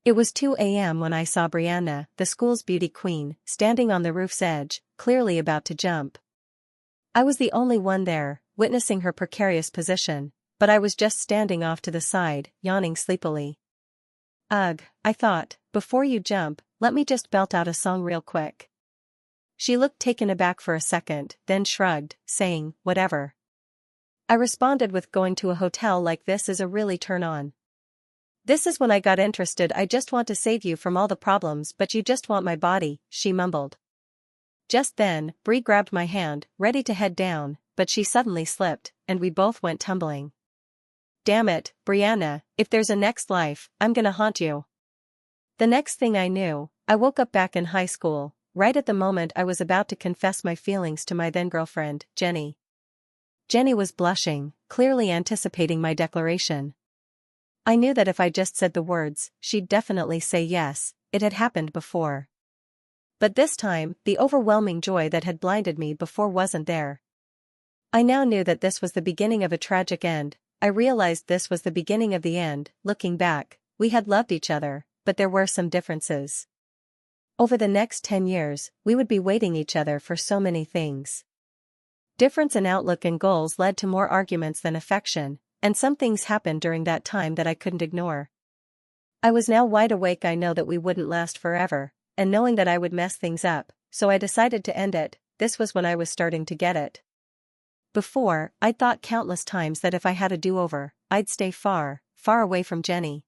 It was 2 a.m. when I saw Brianna, the school's beauty queen, standing on the roof's edge, clearly about to jump. I was the only one there, witnessing her precarious position, but I was just standing off to the side, yawning sleepily. Ugh, I thought, before you jump, let me just belt out a song real quick. She looked taken aback for a second, then shrugged, saying, whatever. I responded with going to a hotel like this is a really turn on. This is when I got interested. I just want to save you from all the problems but you just want my body, she mumbled. Just then, Bree grabbed my hand, ready to head down, but she suddenly slipped, and we both went tumbling. Damn it, Brianna, if there's a next life, I'm gonna haunt you. The next thing I knew, I woke up back in high school, right at the moment I was about to confess my feelings to my then-girlfriend, Jenny. Jenny was blushing, clearly anticipating my declaration. I knew that if I just said the words, she'd definitely say yes. It had happened before. But this time, the overwhelming joy that had blinded me before wasn't there. I now knew that this was the beginning of a tragic end. I realized this was the beginning of the end. Looking back, we had loved each other, but there were some differences. Over the next 10 years, we would be waiting each other for so many things. Difference in outlook and goals led to more arguments than affection, and some things happened during that time that I couldn't ignore. I was now wide awake. I know that we wouldn't last forever, and knowing that I would mess things up, so I decided to end it. This was when I was starting to get it. Before, I'd thought countless times that if I had a do-over, I'd stay far, far away from Jenny.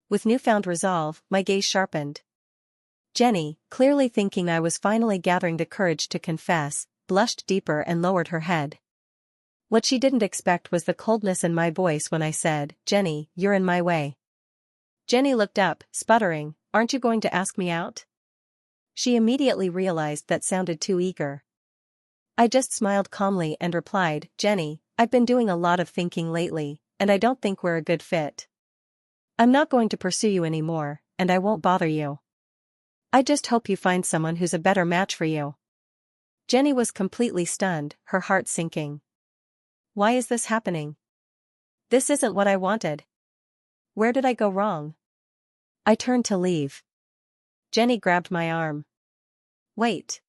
With newfound resolve, my gaze sharpened. Jenny, clearly thinking I was finally gathering the courage to confess, blushed deeper and lowered her head. What she didn't expect was the coldness in my voice when I said, Jenny, you're in my way. Jenny looked up, sputtering, aren't you going to ask me out? She immediately realized that sounded too eager. I just smiled calmly and replied, Jenny, I've been doing a lot of thinking lately, and I don't think we're a good fit. I'm not going to pursue you anymore, and I won't bother you. I just hope you find someone who's a better match for you. Jenny was completely stunned, her heart sinking. Why is this happening? This isn't what I wanted. Where did I go wrong? I turned to leave. Jenny grabbed my arm. Wait.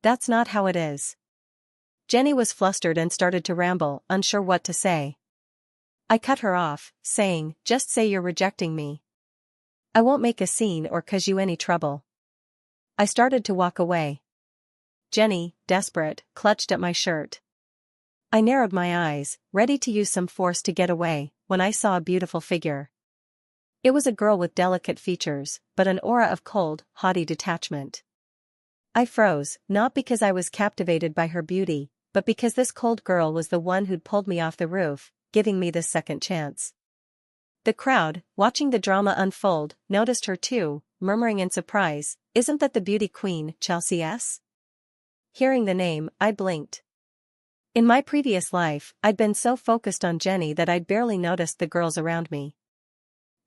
That's not how it is. Jenny was flustered and started to ramble, unsure what to say. I cut her off, saying, just say you're rejecting me. I won't make a scene or cause you any trouble. I started to walk away. Jenny, desperate, clutched at my shirt. I narrowed my eyes, ready to use some force to get away, when I saw a beautiful figure. It was a girl with delicate features, but an aura of cold, haughty detachment. I froze, not because I was captivated by her beauty, but because this cold girl was the one who'd pulled me off the roof, giving me this second chance. The crowd, watching the drama unfold, noticed her too, murmuring in surprise, isn't that the beauty queen, Chelsea S? Hearing the name, I blinked. In my previous life, I'd been so focused on Jenny that I'd barely noticed the girls around me.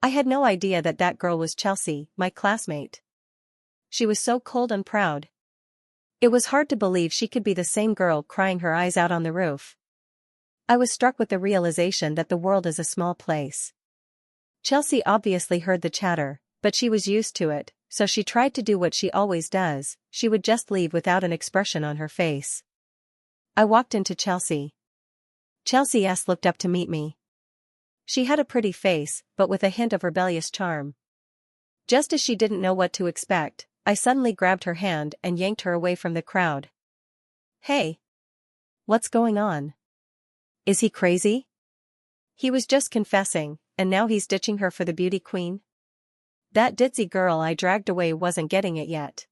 I had no idea that that girl was Chelsea, my classmate. She was so cold and proud. It was hard to believe she could be the same girl crying her eyes out on the roof. I was struck with the realization that the world is a small place. Chelsea obviously heard the chatter, but she was used to it, so she tried to do what she always does, she would just leave without an expression on her face. I walked into Chelsea. Chelsea S. looked up to meet me. She had a pretty face, but with a hint of rebellious charm. Just as she didn't know what to expect, I suddenly grabbed her hand and yanked her away from the crowd. Hey! What's going on? Is he crazy? He was just confessing, and now he's ditching her for the beauty queen? That ditzy girl I dragged away wasn't getting it yet.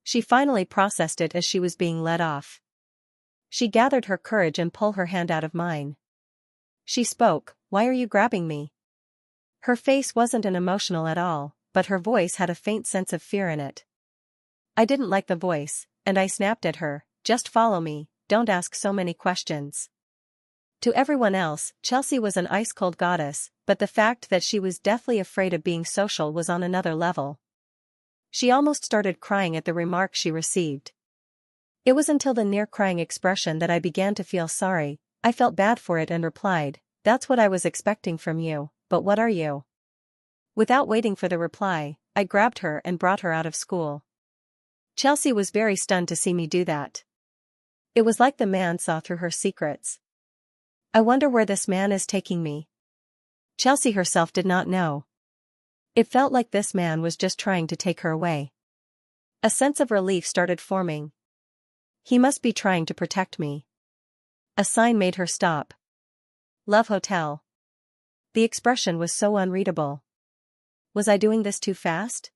She finally processed it as she was being led off. She gathered her courage and pulled her hand out of mine. She spoke, why are you grabbing me? Her face wasn't an emotional at all, but her voice had a faint sense of fear in it. I didn't like the voice, and I snapped at her, just follow me, don't ask so many questions. To everyone else, Chelsea was an ice-cold goddess, but the fact that she was deathly afraid of being social was on another level. She almost started crying at the remark she received. It was until the near-crying expression that I began to feel sorry. I felt bad for it and replied, that's what I was expecting from you, but what are you? Without waiting for the reply, I grabbed her and brought her out of school. Chelsea was very stunned to see me do that. It was like the man saw through her secrets. I wonder where this man is taking me. Chelsea herself did not know. It felt like this man was just trying to take her away. A sense of relief started forming. He must be trying to protect me. A sign made her stop. Love Hotel. The expression was so unreadable. Was I doing this too fast?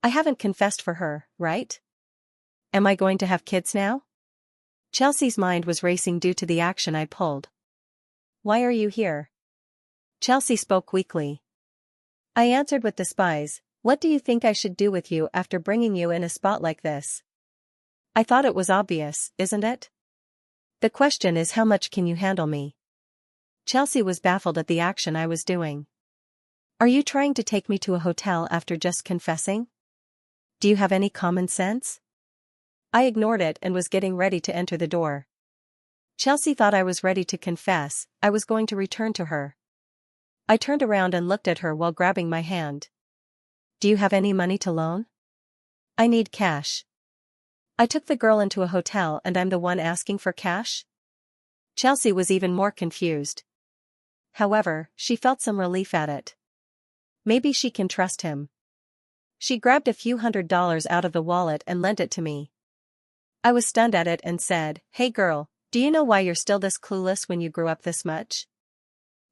I haven't confessed for her, right? Am I going to have kids now? Chelsea's mind was racing due to the action I pulled. Why are you here? Chelsea spoke weakly. I answered with despise, what do you think I should do with you after bringing you in a spot like this? I thought it was obvious, isn't it? The question is, how much can you handle me? Chelsea was baffled at the action I was doing. Are you trying to take me to a hotel after just confessing? Do you have any common sense? I ignored it and was getting ready to enter the door. Chelsea thought I was ready to confess. I was going to return to her. I turned around and looked at her while grabbing my hand. Do you have any money to loan? I need cash. I took the girl into a hotel and I'm the one asking for cash? Chelsea was even more confused. However, she felt some relief at it. Maybe she can trust him. She grabbed a few $100s out of the wallet and lent it to me. I was stunned at it and said, hey girl, do you know why you're still this clueless when you grew up this much?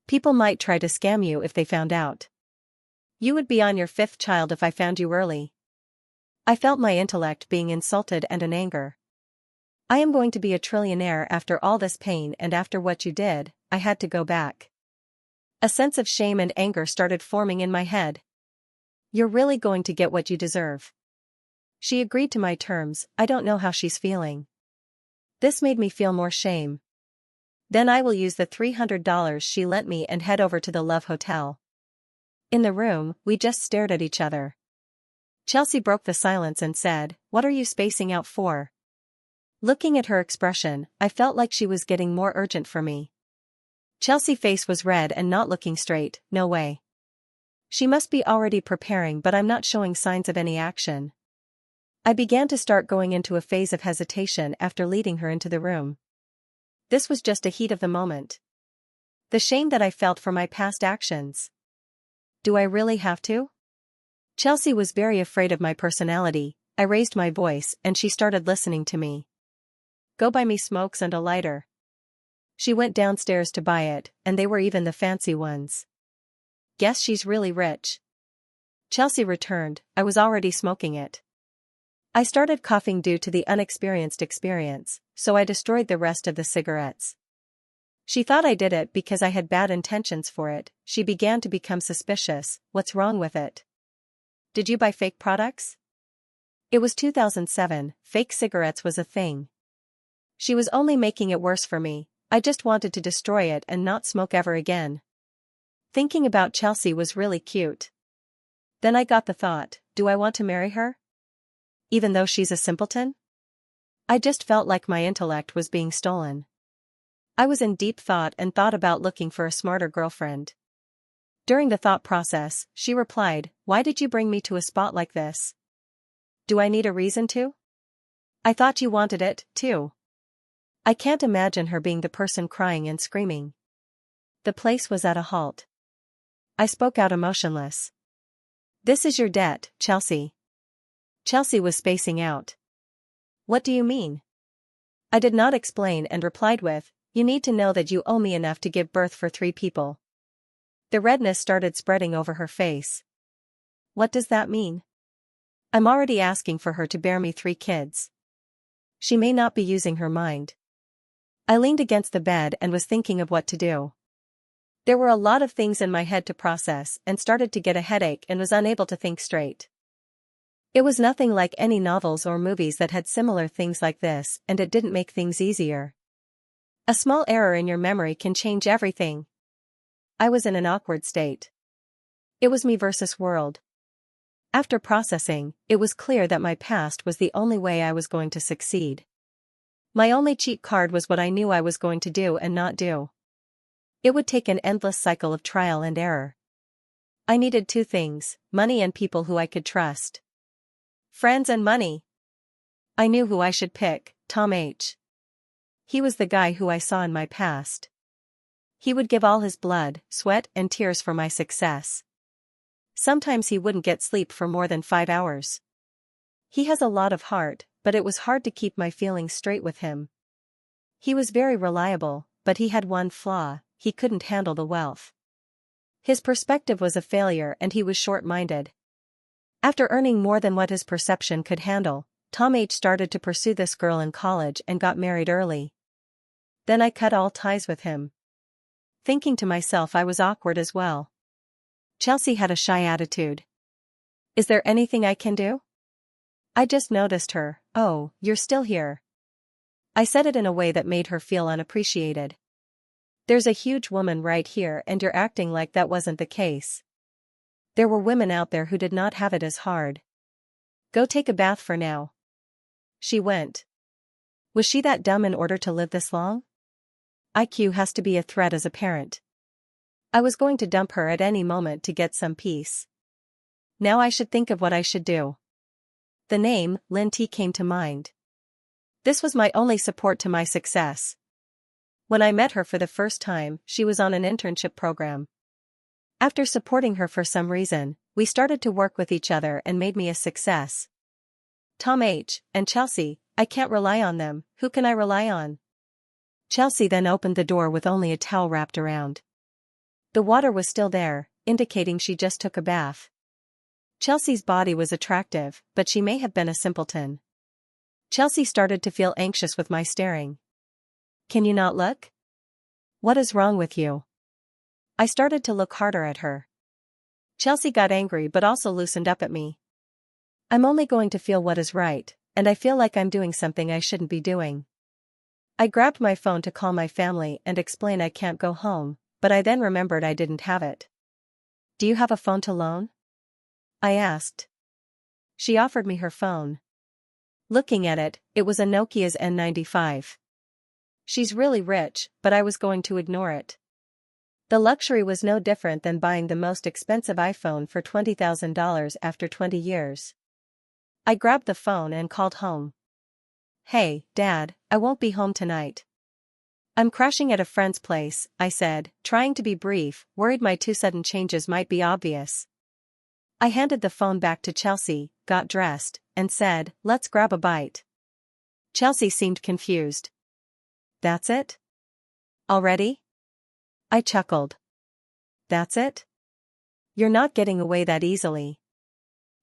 People might try to scam you if they found out. You would be on your 5th child if I found you early. I felt my intellect being insulted and in anger. I am going to be a trillionaire after all this pain, and after what you did, I had to go back. A sense of shame and anger started forming in my head. You're really going to get what you deserve. She agreed to my terms. I don't know how she's feeling. This made me feel more shame. Then I will use the $300 she lent me and head over to the Love Hotel. In the room, we just stared at each other. Chelsea broke the silence and said, what are you spacing out for? Looking at her expression, I felt like she was getting more urgent for me. Chelsea's face was red and not looking straight. No way. She must be already preparing, but I'm not showing signs of any action. I began to start going into a phase of hesitation after leading her into the room. This was just a heat of the moment. The shame that I felt for my past actions. Do I really have to? Chelsea was very afraid of my personality. I raised my voice and she started listening to me. Go buy me smokes and a lighter. She went downstairs to buy it, and they were even the fancy ones. Guess she's really rich. Chelsea returned. I was already smoking it. I started coughing due to the unexperienced experience, so I destroyed the rest of the cigarettes. She thought I did it because I had bad intentions for it. She began to become suspicious. What's wrong with it? Did you buy fake products? It was 2007, fake cigarettes was a thing. She was only making it worse for me. I just wanted to destroy it and not smoke ever again. Thinking about Chelsea was really cute. Then I got the thought, do I want to marry her? Even though she's a simpleton? I just felt like my intellect was being stolen. I was in deep thought and thought about looking for a smarter girlfriend. During the thought process, she replied, why did you bring me to a spot like this? Do I need a reason to? I thought you wanted it, too. I can't imagine her being the person crying and screaming. The place was at a halt. I spoke out emotionless. This is your debt, Chelsea. Chelsea was spacing out. What do you mean? I did not explain and replied with, you need to know that you owe me enough to give birth for 3 people. The redness started spreading over her face. What does that mean? I'm already asking for her to bear me 3 kids. She may not be using her mind. I leaned against the bed and was thinking of what to do. There were a lot of things in my head to process and started to get a headache and was unable to think straight. It was nothing like any novels or movies that had similar things like this, and it didn't make things easier. A small error in your memory can change everything. I was in an awkward state. It was me versus world. After processing, it was clear that my past was the only way I was going to succeed. My only cheat card was what I knew I was going to do and not do. It would take an endless cycle of trial and error. I needed two things, money and people who I could trust. Friends and money. I knew who I should pick, Tom H. He was the guy who I saw in my past. He would give all his blood, sweat, and tears for my success. Sometimes he wouldn't get sleep for more than 5 hours. He has a lot of heart, but it was hard to keep my feelings straight with him. He was very reliable, but he had one flaw: he couldn't handle the wealth. His perspective was a failure and he was short-minded. After earning more than what his perception could handle, Tom H. started to pursue this girl in college and got married early. Then I cut all ties with him. Thinking to myself I was awkward as well. Chelsea had a shy attitude. Is there anything I can do? I just noticed her. Oh, you're still here. I said it in a way that made her feel unappreciated. There's a huge woman right here and you're acting like that wasn't the case. There were women out there who did not have it as hard. Go take a bath for now. She went. Was she that dumb in order to live this long? IQ has to be a threat as a parent. I was going to dump her at any moment to get some peace. Now I should think of what I should do. The name, Lin T, came to mind. This was my only support to my success. When I met her for the first time, she was on an internship program. After supporting her for some reason, we started to work with each other and made me a success. Tom H. and Chelsea, I can't rely on them. Who can I rely on? Chelsea then opened the door with only a towel wrapped around. The water was still there, indicating she just took a bath. Chelsea's body was attractive, but she may have been a simpleton. Chelsea started to feel anxious with my staring. Can you not look? What is wrong with you? I started to look harder at her. Chelsea got angry but also loosened up at me. I'm only going to feel what is right, and I feel like I'm doing something I shouldn't be doing. I grabbed my phone to call my family and explain I can't go home, but I then remembered I didn't have it. Do you have a phone to loan? I asked. She offered me her phone. Looking at it, it was a Nokia's N95. She's really rich, but I was going to ignore it. The luxury was no different than buying the most expensive iPhone for $20,000 after 20 years. I grabbed the phone and called home. Hey, Dad, I won't be home tonight. I'm crashing at a friend's place, I said, trying to be brief, worried my two sudden changes might be obvious. I handed the phone back to Chelsea, got dressed, and said, let's grab a bite. Chelsea seemed confused. That's it? Already? I chuckled. That's it? You're not getting away that easily.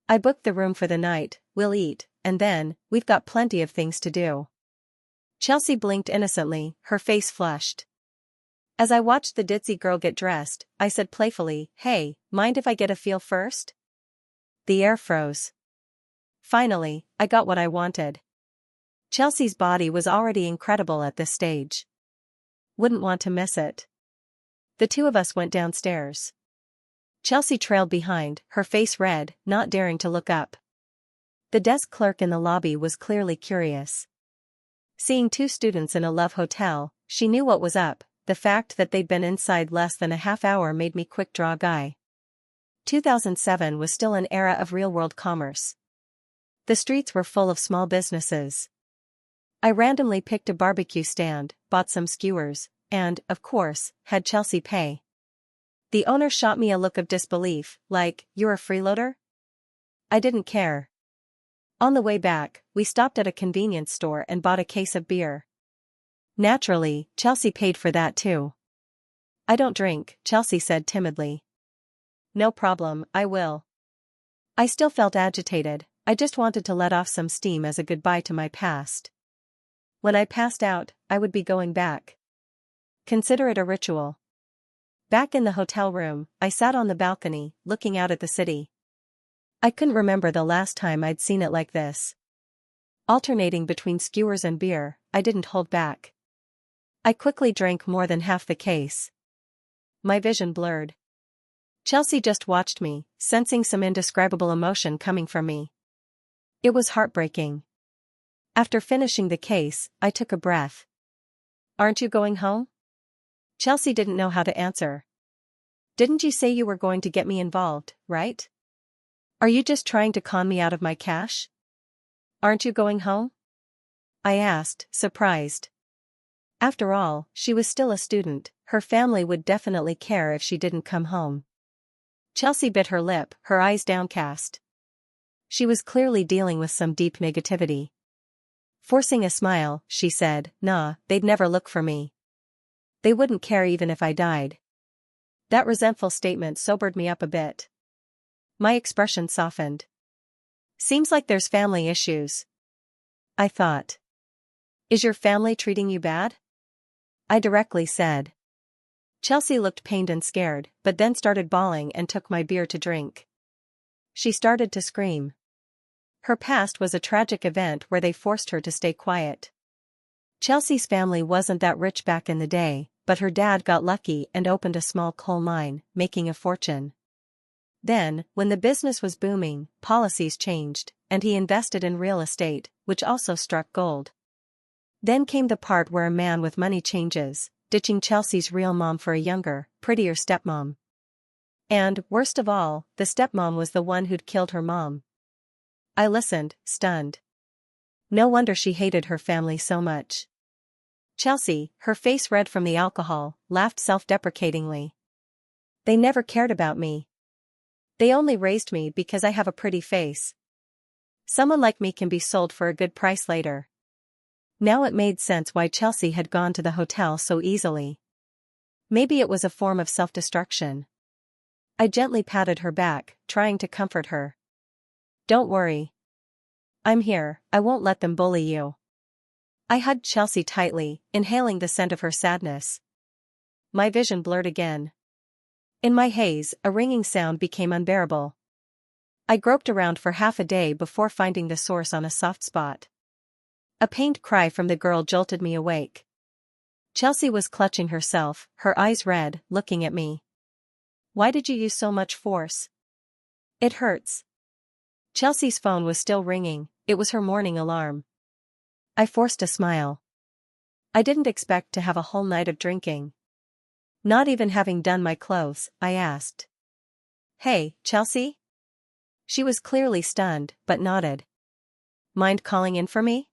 I booked the room for the night, we'll eat, and then, we've got plenty of things to do. Chelsea blinked innocently, her face flushed. As I watched the ditzy girl get dressed, I said playfully, hey, mind if I get a feel first? The air froze. Finally, I got what I wanted. Chelsea's body was already incredible at this stage. Wouldn't want to miss it. The two of us went downstairs. Chelsea trailed behind, her face red, not daring to look up. The desk clerk in the lobby was clearly curious. Seeing two students in a love hotel, she knew what was up. The fact that they'd been inside less than a half hour made me quick draw guy. 2007 was still an era of real-world commerce. The streets were full of small businesses. I randomly picked a barbecue stand, bought some skewers, and, of course, had Chelsea pay. The owner shot me a look of disbelief, like, you're a freeloader? I didn't care. On the way back, we stopped at a convenience store and bought a case of beer. Naturally, Chelsea paid for that too. I don't drink, Chelsea said timidly. No problem, I will. I still felt agitated, I just wanted to let off some steam as a goodbye to my past. When I passed out, I would be going back. Consider it a ritual. Back in the hotel room, I sat on the balcony, looking out at the city. I couldn't remember the last time I'd seen it like this. Alternating between skewers and beer, I didn't hold back. I quickly drank more than half the case. My vision blurred. Chelsea just watched me, sensing some indescribable emotion coming from me. It was heartbreaking. After finishing the case, I took a breath. Aren't you going home? Chelsea didn't know how to answer. Didn't you say you were going to get me involved, right? Are you just trying to con me out of my cash? Aren't you going home? I asked, surprised. After all, she was still a student, her family would definitely care if she didn't come home. Chelsea bit her lip, her eyes downcast. She was clearly dealing with some deep negativity. Forcing a smile, she said, "Nah, they'd never look for me. They wouldn't care even if I died." That resentful statement sobered me up a bit. My expression softened. Seems like there's family issues, I thought. Is your family treating you bad? I directly said. Chelsea looked pained and scared, but then started bawling and took my beer to drink. She started to scream. Her past was a tragic event where they forced her to stay quiet. Chelsea's family wasn't that rich back in the day, but her dad got lucky and opened a small coal mine, making a fortune. Then, when the business was booming, policies changed, and he invested in real estate, which also struck gold. Then came the part where a man with money changes, ditching Chelsea's real mom for a younger, prettier stepmom. And, worst of all, the stepmom was the one who'd killed her mom. I listened, stunned. No wonder she hated her family so much. Chelsea, her face red from the alcohol, laughed self-deprecatingly. They never cared about me. They only raised me because I have a pretty face. Someone like me can be sold for a good price later. Now it made sense why Chelsea had gone to the hotel so easily. Maybe it was a form of self-destruction. I gently patted her back, trying to comfort her. Don't worry. I'm here, I won't let them bully you. I hugged Chelsea tightly, inhaling the scent of her sadness. My vision blurred again. In my haze, a ringing sound became unbearable. I groped around for half a day before finding the source on a soft spot. A pained cry from the girl jolted me awake. Chelsea was clutching herself, her eyes red, looking at me. Why did you use so much force? It hurts. Chelsea's phone was still ringing, it was her morning alarm. I forced a smile. I didn't expect to have a whole night of drinking. Not even having done my clothes, I asked. Hey, Chelsea? She was clearly stunned, but nodded. Mind calling in for me?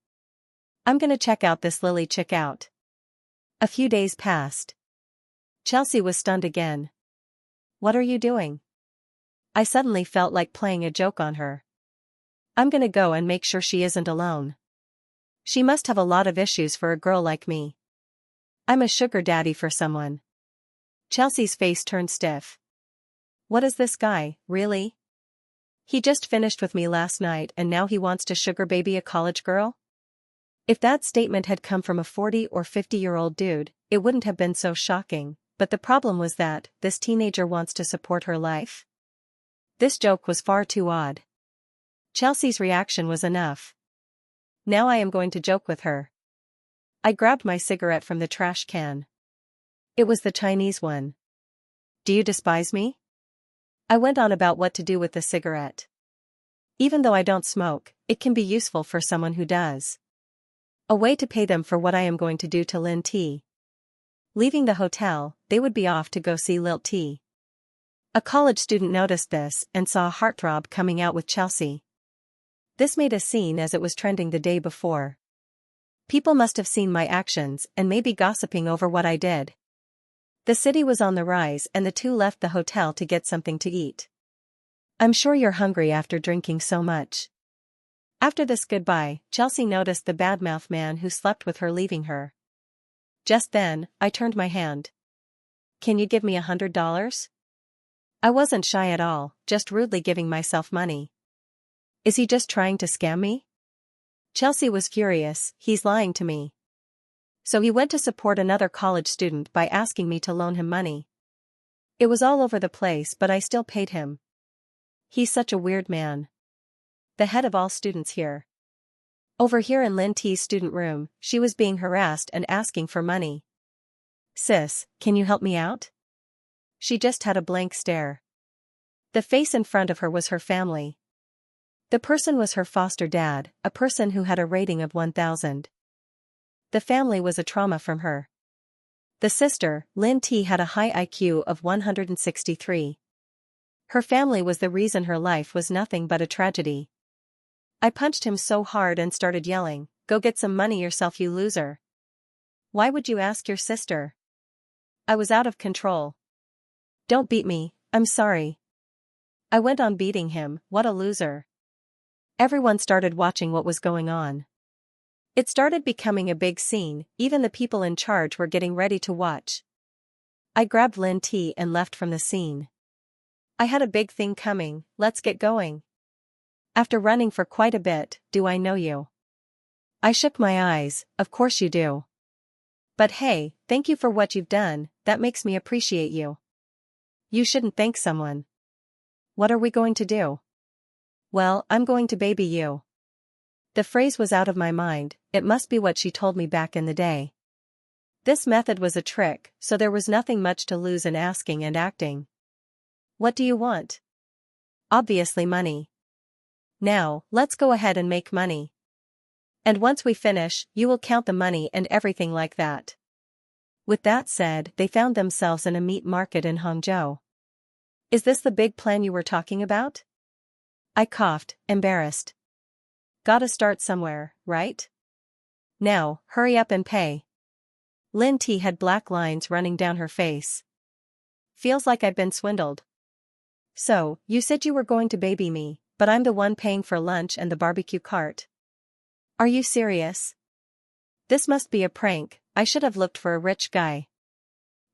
I'm gonna check out this Lily chick out. A few days passed. Chelsea was stunned again. What are you doing? I suddenly felt like playing a joke on her. I'm gonna go and make sure she isn't alone. She must have a lot of issues for a girl like me. I'm a sugar daddy for someone. Chelsea's face turned stiff. What is this guy, really? He just finished with me last night and now he wants to sugar baby a college girl? If that statement had come from a 40 or 50-year-old dude, it wouldn't have been so shocking, but the problem was that this teenager wants to support her life. This joke was far too odd. Chelsea's reaction was enough. Now I am going to joke with her. I grabbed my cigarette from the trash can. It was the Chinese one. Do you despise me? I went on about what to do with the cigarette. Even though I don't smoke, it can be useful for someone who does. A way to pay them for what I am going to do to Lin T. Leaving the hotel, they would be off to go see Lil T. A college student noticed this and saw a heartthrob coming out with Chelsea. This made a scene as it was trending the day before. People must have seen my actions and may be gossiping over what I did. The city was on the rise and the two left the hotel to get something to eat. I'm sure you're hungry after drinking so much. After this goodbye, Chelsea noticed the badmouth man who slept with her leaving her. Just then, I turned my hand. Can you give me $100? I wasn't shy at all, just rudely giving myself money. Is he just trying to scam me? Chelsea was furious, he's lying to me. So he went to support another college student by asking me to loan him money. It was all over the place but I still paid him. He's such a weird man. The head of all students here. Over here in Lin T's student room, she was being harassed and asking for money. Sis, can you help me out? She just had a blank stare. The face in front of her was her family. The person was her foster dad, a person who had a rating of 1,000. The family was a trauma from her. The sister, Lin T, had a high IQ of 163. Her family was the reason her life was nothing but a tragedy. I punched him so hard and started yelling, "Go get some money yourself, you loser. Why would you ask your sister?" I was out of control. "Don't beat me, I'm sorry." I went on beating him. What a loser. Everyone started watching what was going on. It started becoming a big scene, even the people in charge were getting ready to watch. I grabbed Lin T and left from the scene. I had a big thing coming, let's get going. After running for quite a bit, "Do I know you?" I shook my eyes, "Of course you do. But hey, thank you for what you've done, that makes me appreciate you." "You shouldn't thank someone." "What are we going to do?" "Well, I'm going to baby you." The phrase was out of my mind, it must be what she told me back in the day. This method was a trick, so there was nothing much to lose in asking and acting. "What do you want?" "Obviously money." "Now, let's go ahead and make money. And once we finish, you will count the money and everything like that." With that said, they found themselves in a meat market in Hangzhou. "Is this the big plan you were talking about?" I coughed, embarrassed. "Gotta start somewhere, right? Now, hurry up and pay." Lin T had black lines running down her face. "Feels like I've been swindled." "So, you said you were going to baby me, but I'm the one paying for lunch and the barbecue cart. Are you serious? This must be a prank, I should have looked for a rich guy."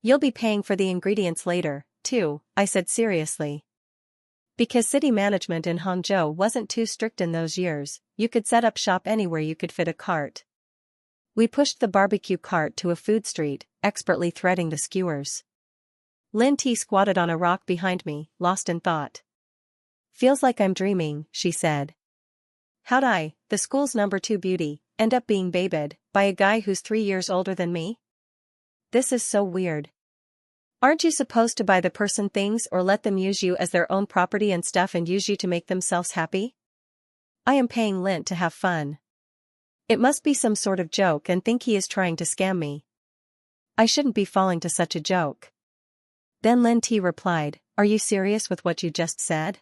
"You'll be paying for the ingredients later, too," I said seriously. Because city management in Hangzhou wasn't too strict in those years, you could set up shop anywhere you could fit a cart. We pushed the barbecue cart to a food street, expertly threading the skewers. Lin T squatted on a rock behind me, lost in thought. "Feels like I'm dreaming," she said. "How'd I, the school's #2 beauty, end up being babied by a guy who's 3 years older than me? This is so weird. Aren't you supposed to buy the person things or let them use you as their own property and stuff and use you to make themselves happy? I am paying Lint to have fun. It must be some sort of joke and think he is trying to scam me. I shouldn't be falling to such a joke." Then Lin T replied, "Are you serious with what you just said?"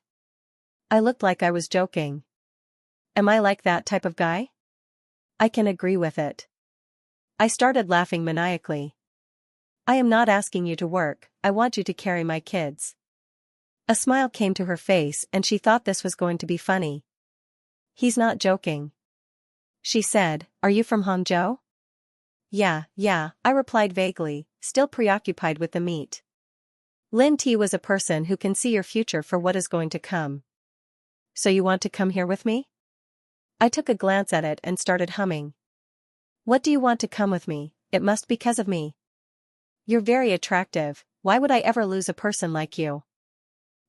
I looked like I was joking. Am I like that type of guy? I can agree with it. I started laughing maniacally. "I am not asking you to work, I want you to carry my kids." A smile came to her face and she thought this was going to be funny. "He's not joking," she said. "Are you from Hangzhou?" Yeah, I replied vaguely, still preoccupied with the meat. Lin T was a person who can see your future for what is going to come. "So you want to come here with me?" I took a glance at it and started humming. "What do you want to come with me? It must be because of me. You're very attractive, why would I ever lose a person like you?"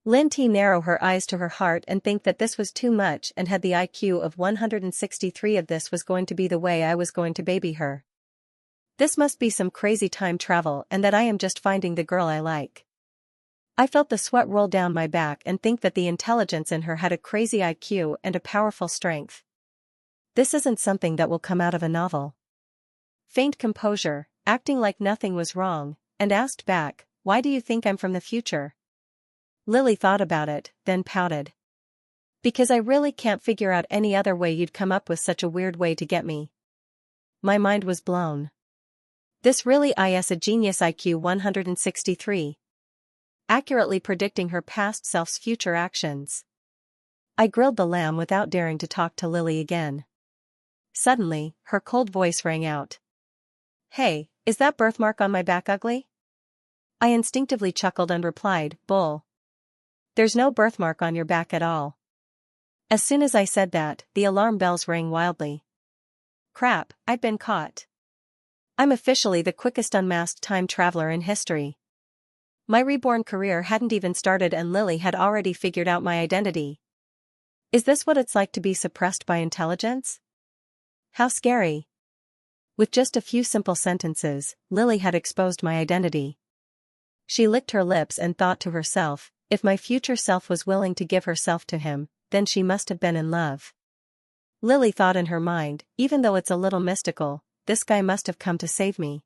Lin T narrowed her eyes to her heart and think that this was too much and had the IQ of 163 of this was going to be the way I was going to baby her. This must be some crazy time travel and that I am just finding the girl I like. I felt the sweat roll down my back and think that the intelligence in her had a crazy IQ and a powerful strength. This isn't something that will come out of a novel. Faint composure, acting like nothing was wrong, and asked back, "Why do you think I'm from the future?" Lily thought about it, then pouted. "Because I really can't figure out any other way you'd come up with such a weird way to get me." My mind was blown. This really is a genius, IQ 163. Accurately predicting her past self's future actions. I grilled the lamb without daring to talk to Lily again. Suddenly, her cold voice rang out. "Hey, is that birthmark on my back ugly?" I instinctively chuckled and replied, "Bull. There's no birthmark on your back at all." As soon as I said that, the alarm bells rang wildly. Crap, I'd been caught. I'm officially the quickest unmasked time traveler in history. My reborn career hadn't even started and Lily had already figured out my identity. Is this what it's like to be suppressed by intelligence? How scary. With just a few simple sentences, Lily had exposed my identity. She licked her lips and thought to herself, if my future self was willing to give herself to him, then she must have been in love. Lily thought in her mind, even though it's a little mystical, this guy must have come to save me.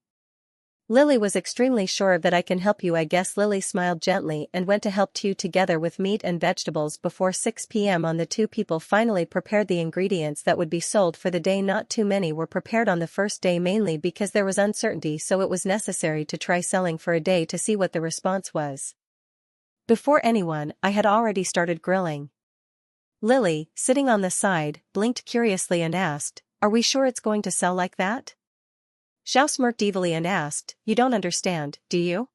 Lily was extremely sure that I can help you. I guess. Lily smiled gently and went to help you together with meat and vegetables before 6 p.m. on the two people finally prepared the ingredients that would be sold for the day. Not too many were prepared on the first day, mainly because there was uncertainty, so it was necessary to try selling for a day to see what the response was. Before anyone, I had already started grilling. Lily, sitting on the side, blinked curiously and asked, "Are we sure it's going to sell like that?" Xiao smirked evilly and asked, "You don't understand, do you?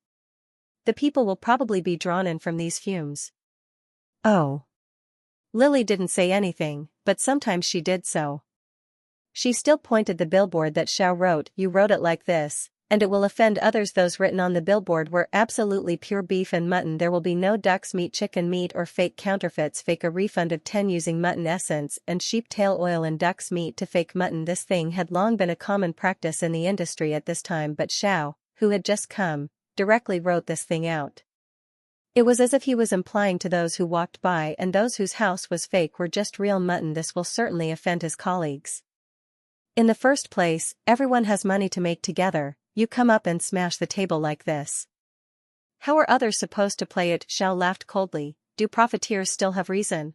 The people will probably be drawn in from these fumes." Oh. Lily didn't say anything, but sometimes she did so. She still pointed the billboard that Xiao wrote. "You wrote it like this, and it will offend others." Those written on the billboard were absolutely pure beef and mutton. There will be no duck's meat, chicken meat, or fake counterfeits. Fake a refund of 10 using mutton essence and sheep tail oil and duck's meat to fake mutton. This thing had long been a common practice in the industry at this time, but Xiao, who had just come, directly wrote this thing out. It was as if he was implying to those who walked by and those whose house was fake were just real mutton. This will certainly offend his colleagues. In the first place, everyone has money to make together. You come up and smash the table like this. How are others supposed to play it? Xiao laughed coldly. Do profiteers still have reason?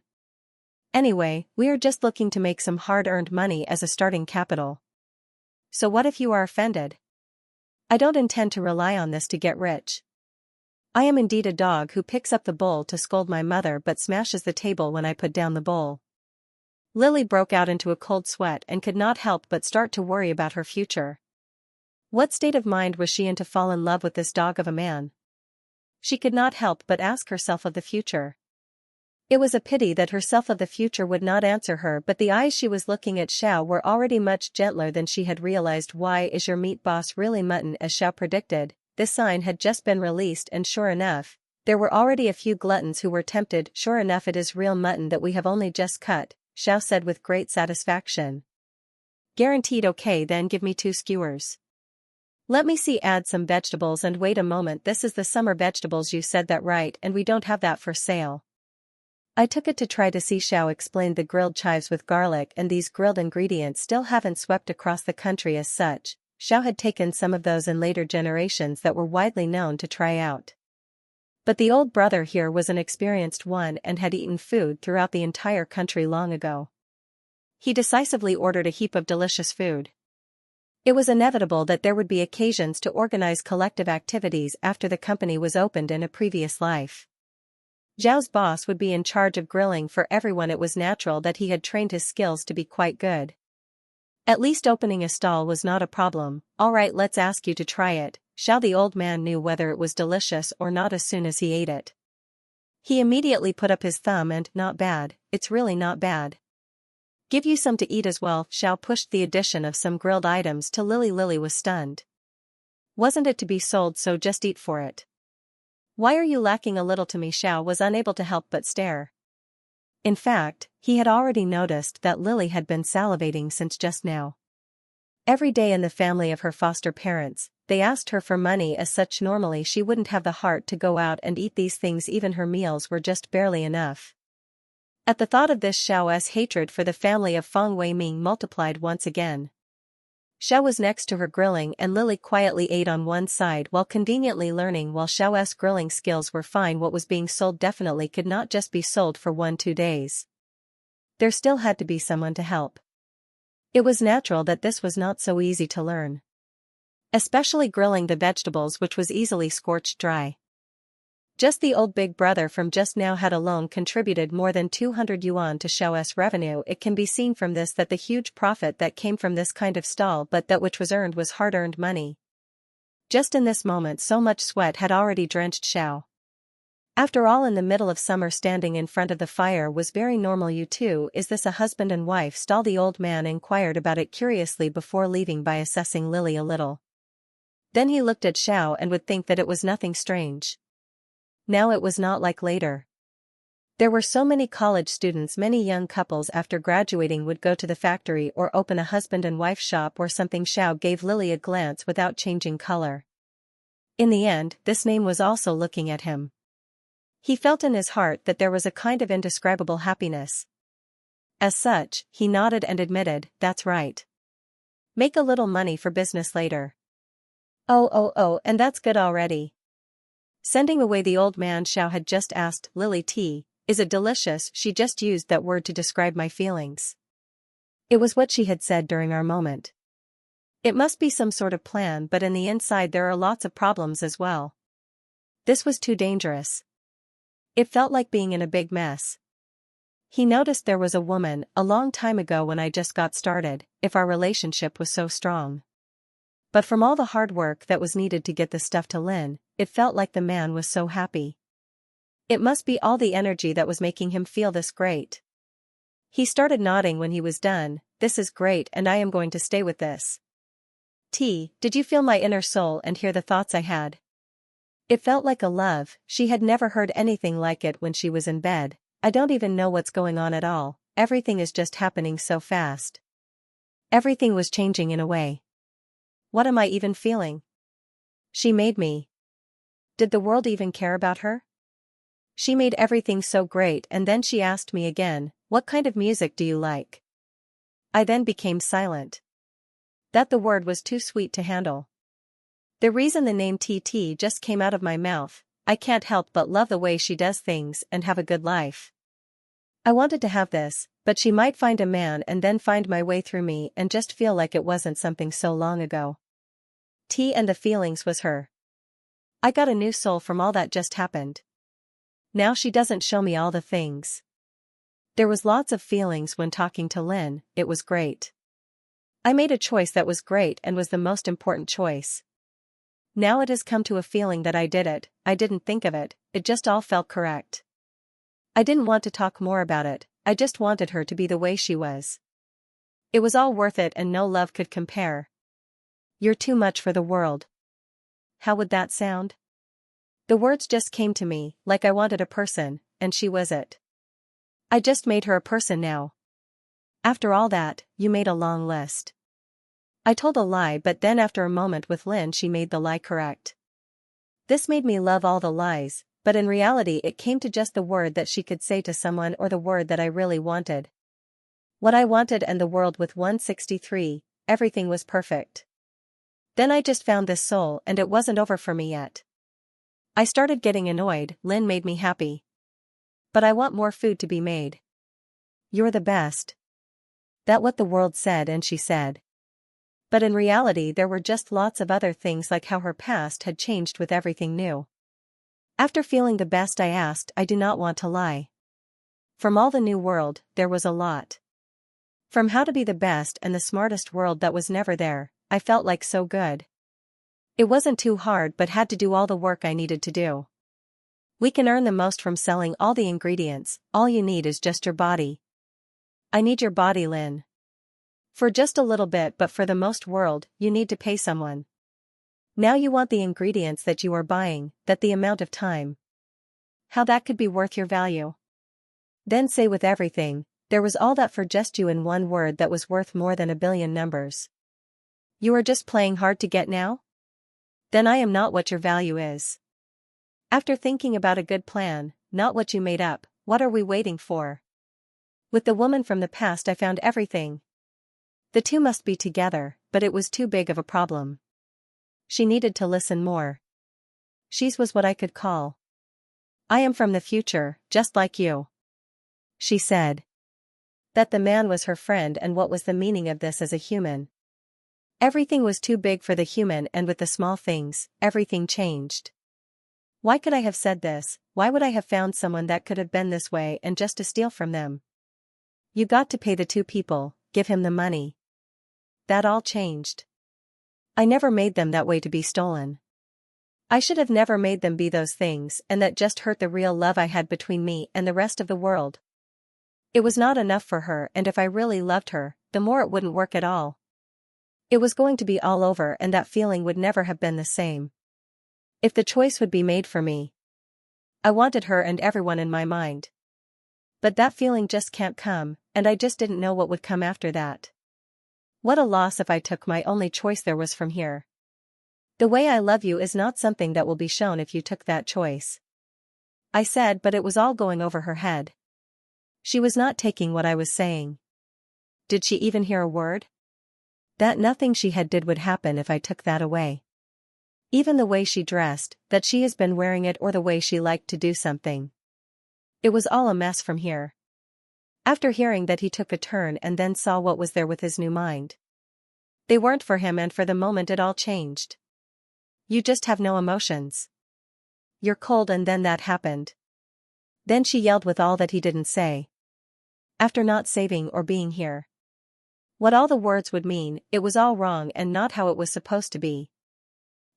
Anyway, we are just looking to make some hard-earned money as a starting capital. So what if you are offended? I don't intend to rely on this to get rich. I am indeed a dog who picks up the bowl to scold my mother but smashes the table when I put down the bowl. Lily broke out into a cold sweat and could not help but start to worry about her future. What state of mind was she in to fall in love with this dog of a man? She could not help but ask herself of the future. It was a pity that herself of the future would not answer her, but the eyes she was looking at Xiao were already much gentler than she had realized. Why is your meat boss really mutton? As Xiao predicted, this sign had just been released and sure enough, there were already a few gluttons who were tempted. Sure enough, it is real mutton that we have only just cut, Xiao said with great satisfaction. Guaranteed. Okay, then give me 2 skewers. Let me see. Add some vegetables and wait a moment. This is the summer vegetables. You said that right, and we don't have that for sale. I took it to try to see. Xiao explained the grilled chives with garlic, and these grilled ingredients still haven't swept across the country as such. Xiao had taken some of those in later generations that were widely known to try out. But the old brother here was an experienced one and had eaten food throughout the entire country long ago. He decisively ordered a heap of delicious food. It was inevitable that there would be occasions to organize collective activities after the company was opened in a previous life. Zhao's boss would be in charge of grilling for everyone. It was natural that he had trained his skills to be quite good. At least opening a stall was not a problem. All right, let's ask you to try it. Xiao, the old man, knew whether it was delicious or not as soon as he ate it. He immediately put up his thumb and, not bad, it's really not bad. Give you some to eat as well. Xiao pushed the addition of some grilled items to Lily. Lily was stunned. Wasn't it to be sold, so just eat for it? Why are you lacking a little to me? Xiao was unable to help but stare. In fact, he had already noticed that Lily had been salivating since just now. Every day in the family of her foster parents, they asked her for money. As such, normally she wouldn't have the heart to go out and eat these things. Even her meals were just barely enough. At the thought of this, Xiao's hatred for the family of Feng Weiming multiplied once again. Xiao was next to her grilling, and Lily quietly ate on one side while conveniently learning. While Xiao's grilling skills were fine, what was being sold definitely could not just be sold for 1-2 days. There still had to be someone to help. It was natural that this was not so easy to learn. Especially grilling the vegetables, which was easily scorched dry. Just the old big brother from just now had alone contributed more than 200 yuan to Xiao's revenue. It can be seen from this that the huge profit that came from this kind of stall, but that which was earned was hard-earned money. Just in this moment, so much sweat had already drenched Xiao. After all, in the middle of summer, standing in front of the fire was very normal. You two, is this a husband and wife stall? The old man inquired about it curiously before leaving by assessing Lily a little. Then he looked at Xiao and would think that it was nothing strange. Now it was not like later. There were so many college students. Many young couples after graduating would go to the factory or open a husband and wife shop or something. Xiao gave Lily a glance without changing color. In the end, this name was also looking at him. He felt in his heart that there was a kind of indescribable happiness. As such, he nodded and admitted, "That's right. Make a little money for business later." Oh, and that's good already. Sending away the old man Xiao had just asked Lily T, is it delicious? She just used that word to describe my feelings. It was what she had said during our moment. It must be some sort of plan, but in the inside there are lots of problems as well. This was too dangerous. It felt like being in a big mess. He noticed there was a woman, a long time ago when I just got started, if our relationship was so strong. But from all the hard work that was needed to get the stuff to Lin, it felt like the man was so happy. It must be all the energy that was making him feel this great. He started nodding when he was done. This is great and I am going to stay with this. Did you feel my inner soul and hear the thoughts I had? It felt like a love. She had never heard anything like it when she was in bed. I don't even know what's going on at all, everything is just happening so fast. Everything was changing in a way. What am I even feeling? She made me. Did the world even care about her? She made everything so great and then she asked me again, what kind of music do you like? I then became silent. That the word was too sweet to handle. The reason the name TT just came out of my mouth, I can't help but love the way she does things and have a good life. I wanted to have this, but she might find a man and then find my way through me and just feel like it wasn't something so long ago. And the feelings was her. I got a new soul from all that just happened. Now she doesn't show me all the things. There was lots of feelings when talking to Lin, it was great. I made a choice that was great and was the most important choice. Now it has come to a feeling that I did it, I didn't think of it, it just all felt correct. I didn't want to talk more about it, I just wanted her to be the way she was. It was all worth it and no love could compare. You're too much for the world. How would that sound? The words just came to me, like I wanted a person, and she was it. I just made her a person now. After all that, you made a long list. I told a lie but then after a moment with Lin she made the lie correct. This made me love all the lies, but in reality it came to just the word that she could say to someone or the word that I really wanted. What I wanted and the world with 163, everything was perfect. Then I just found this soul and it wasn't over for me yet. I started getting annoyed, Lin made me happy. But I want more food to be made. You're the best. That what the world said and she said. But in reality there were just lots of other things like how her past had changed with everything new. After feeling the best I asked, I do not want to lie. From all the new world, there was a lot. From how to be the best and the smartest world that was never there, I felt like so good. It wasn't too hard but had to do all the work I needed to do. We can earn the most from selling all the ingredients, all you need is just your body. I need your body, Lin. For just a little bit but for the most world, you need to pay someone. Now you want the ingredients that you are buying, that the amount of time. How that could be worth your value. Then say with everything, there was all that for just you in one word that was worth more than a billion numbers. You are just playing hard to get now? Then I am not what your value is. After thinking about a good plan, not what you made up, what are we waiting for? With the woman from the past I found everything. The two must be together, but it was too big of a problem. She needed to listen more. She's was what I could call. I am from the future, just like you. She said. That the man was her friend and what was the meaning of this as a human? Everything was too big for the human and with the small things, everything changed. Why could I have said this? Why would I have found someone that could have been this way and just to steal from them? You got to pay the two people, give him the money. That all changed. I never made them that way to be stolen. I should have never made them be those things and that just hurt the real love I had between me and the rest of the world. It was not enough for her and if I really loved her, the more it wouldn't work at all. It was going to be all over and that feeling would never have been the same. If the choice would be made for me. I wanted her and everyone in my mind. But that feeling just can't come, and I just didn't know what would come after that. What a loss if I took my only choice there was from here. The way I love you is not something that will be shown if you took that choice. I said but it was all going over her head. She was not taking what I was saying. Did she even hear a word? That nothing she had did would happen if I took that away. Even the way she dressed, that she has been wearing it, or the way she liked to do something. It was all a mess from here. After hearing that, he took a turn and then saw what was there with his new mind. They weren't for him, and for the moment it all changed. You just have no emotions. You're cold, and then that happened. Then she yelled with all that he didn't say. After not saving or being here. What all the words would mean, it was all wrong and not how it was supposed to be.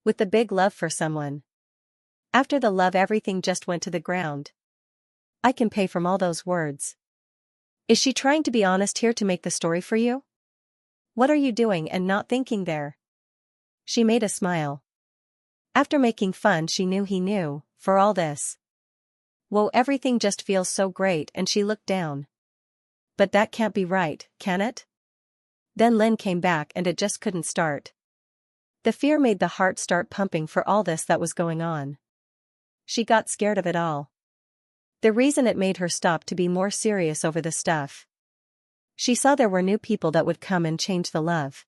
With the big love for someone. After the love, everything just went to the ground. I can pay from all those words. Is she trying to be honest here to make the story for you? What are you doing and not thinking there? She made a smile. After making fun, she knew he knew, for all this. Whoa, everything just feels so great, and she looked down. But that can't be right, can it? Then Lin came back and it just couldn't start. The fear made the heart start pumping for all this that was going on. She got scared of it all. The reason it made her stop to be more serious over the stuff. She saw there were new people that would come and change the love.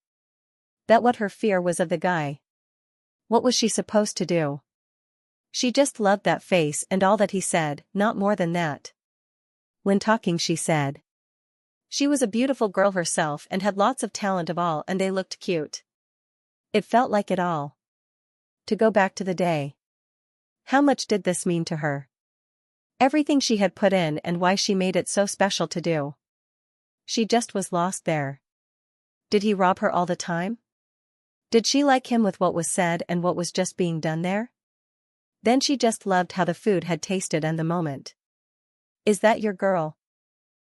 That what her fear was of the guy. What was she supposed to do? She just loved that face and all that he said, not more than that. When talking, she said. She was a beautiful girl herself and had lots of talent of all, and they looked cute. It felt like it all. To go back to the day. How much did this mean to her? Everything she had put in and why she made it so special to do. She just was lost there. Did he rob her all the time? Did she like him with what was said and what was just being done there? Then she just loved how the food had tasted and the moment. Is that your girl?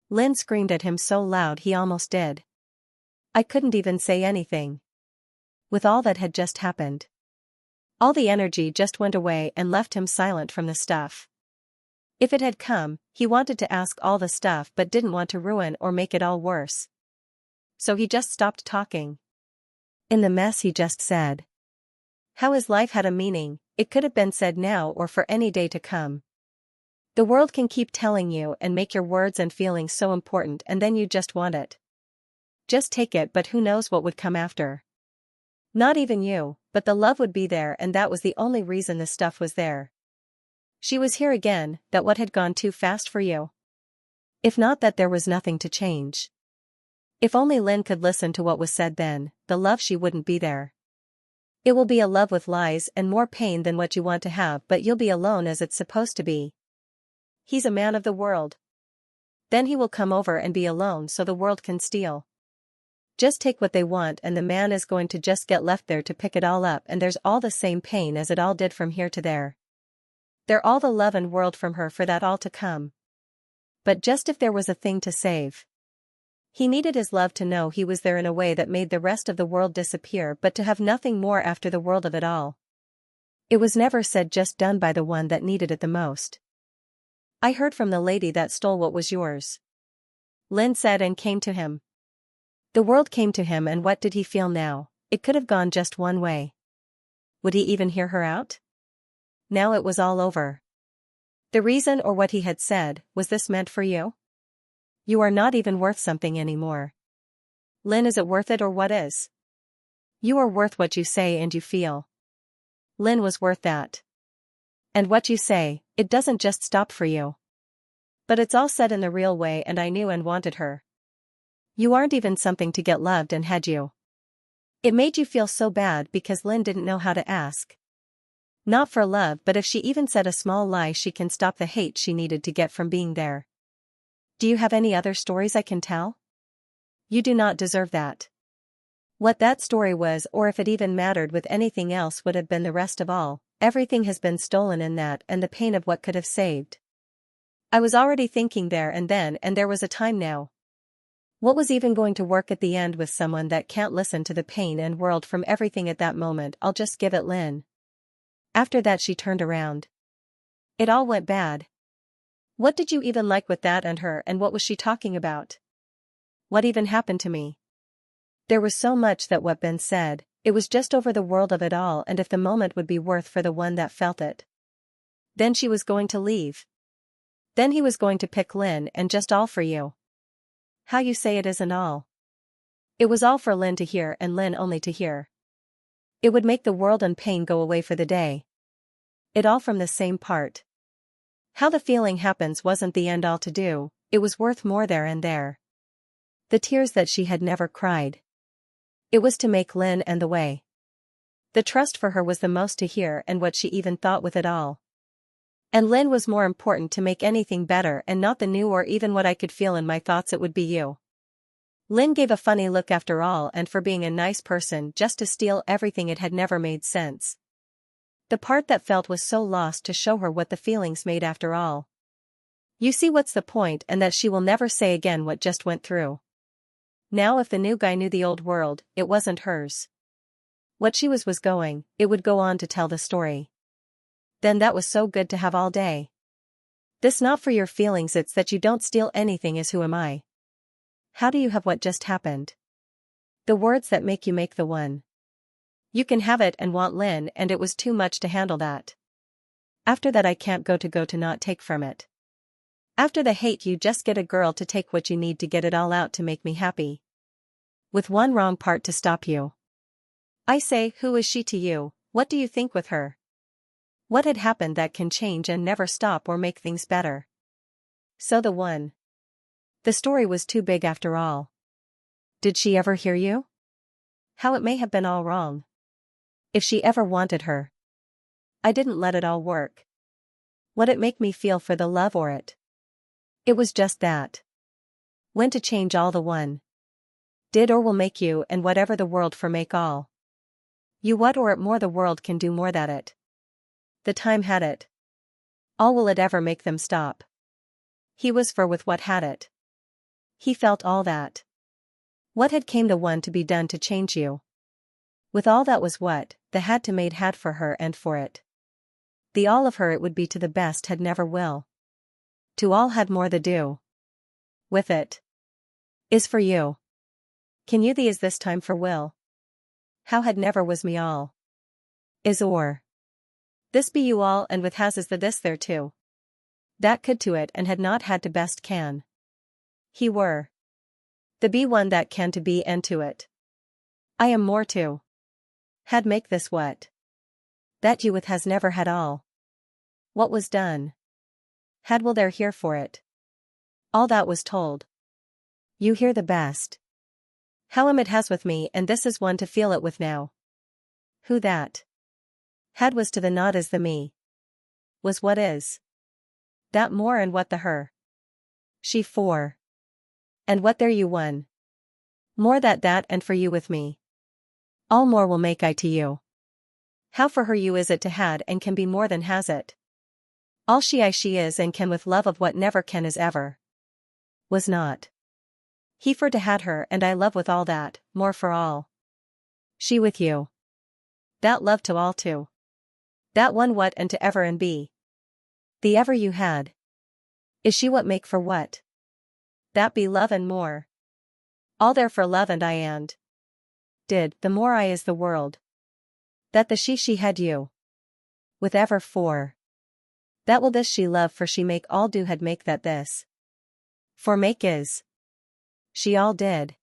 Lin screamed at him so loud he almost did. I couldn't even say anything. With all that had just happened. All the energy just went away and left him silent from the stuff. If it had come, he wanted to ask all the stuff but didn't want to ruin or make it all worse. So he just stopped talking. In the mess, he just said. How his life had a meaning, it could have been said now or for any day to come. The world can keep telling you and make your words and feelings so important, and then you just want it. Just take it, but who knows what would come after. Not even you, but the love would be there, and that was the only reason the stuff was there. She was here again, that what had gone too fast for you? If not, that there was nothing to change. If only Lin could listen to what was said then, the love, she wouldn't be there. It will be a love with lies and more pain than what you want to have, but you'll be alone as it's supposed to be. He's a man of the world. Then he will come over and be alone so the world can steal. Just take what they want, and the man is going to just get left there to pick it all up, and there's all the same pain as it all did from here to there. They're all the love and world from her for that all to come. But just if there was a thing to save. He needed his love to know he was there in a way that made the rest of the world disappear, but to have nothing more after the world of it all. It was never said, just done by the one that needed it the most. I heard from the lady that stole what was yours. Lin said, and came to him. The world came to him, and what did he feel now? It could have gone just one way. Would he even hear her out? Now it was all over. The reason, or what he had said, was this meant for you? You are not even worth something anymore. Lin, is it worth it, or what is? You are worth what you say and you feel. Lin was worth that. And what you say, it doesn't just stop for you. But it's all said in the real way, and I knew and wanted her. You aren't even something to get loved, and had you? It made you feel so bad because Lin didn't know how to ask. Not for love, but if she even said a small lie, she can stop the hate she needed to get from being there. Do you have any other stories I can tell? You do not deserve that. What that story was, or if it even mattered with anything else, would have been the rest of all. Everything has been stolen in that, and the pain of what could have saved. I was already thinking there and then, and there was a time now. What was even going to work at the end with someone that can't listen to the pain and world from everything at that moment? I'll just give it Lin. After that, she turned around. It all went bad. What did you even like with that and her, and what was she talking about? What even happened to me? There was so much that what Ben said, it was just over the world of it all, and if the moment would be worth for the one that felt it. Then she was going to leave. Then he was going to pick Lin, and just all for you. How you say it isn't all. It was all for Lin to hear, and Lin only to hear. It would make the world and pain go away for the day. It all from the same part. How the feeling happens wasn't the end all to do, it was worth more there and there. The tears that she had never cried. It was to make Lin and the way. The trust for her was the most to hear and what she even thought with it all. And Lin was more important to make anything better and not the new or even what I could feel in my thoughts it would be you. Lin gave a funny look after all and for being a nice person just to steal everything it had never made sense. The part that felt was so lost to show her what the feelings made after all. You see what's the point and that she will never say again what just went through. Now if the new guy knew the old world, it wasn't hers. What she was going, it would go on to tell the story. Then that was so good to have all day. This not for your feelings, it's that you don't steal anything is who am I. How do you have what just happened? The words that make you make the one. You can have it and want Lin and it was too much to handle that. After that I can't go to not take from it. After the hate you just get a girl to take what you need to get it all out to make me happy. With one wrong part to stop you. I say, who is she to you, what do you think with her? What had happened that can change and never stop or make things better? So the one. The story was too big after all. Did she ever hear you? How it may have been all wrong. If she ever wanted her. I didn't let it all work. What it make me feel for the love or it? It was just that. When to change all the one. Did or will make you and whatever the world for make all. You what or it more the world can do more that it. The time had it. All will it ever make them stop. He was for with what had it. He felt all that. What had came the one to be done to change you? With all that was what, the had to made had for her and for it. The all of her it would be to the best had never will. To all had more the do. With it. Is for you. Can you the is this time for will? How had never was me all. Is or. This be you all and with has is the this there too. That could to it and had not had to best can. He were. The be one that can to be and to it. I am more too. Had make this what? That you with has never had all. What was done? Had will there here for it. All that was told. You hear the best. How am it has with me and this is one to feel it with now. Who that? Had was to the not as the me. Was what is. That more and what the her. She for. And what there you one. More that and for you with me. All more will make I to you. How for her you is it to had and can be more than has it. All she is and can with love of what never can is ever. Was not. He for to had her and I love with all that, more for all. She with you. That love to all too. That one what and to ever and be. The ever you had. Is she what make for what? That be love and more. All there for love and I and. Did, the more I is the world. That the she had you. With ever for. That will this she love for she make all do had make that this. For make is. She all did.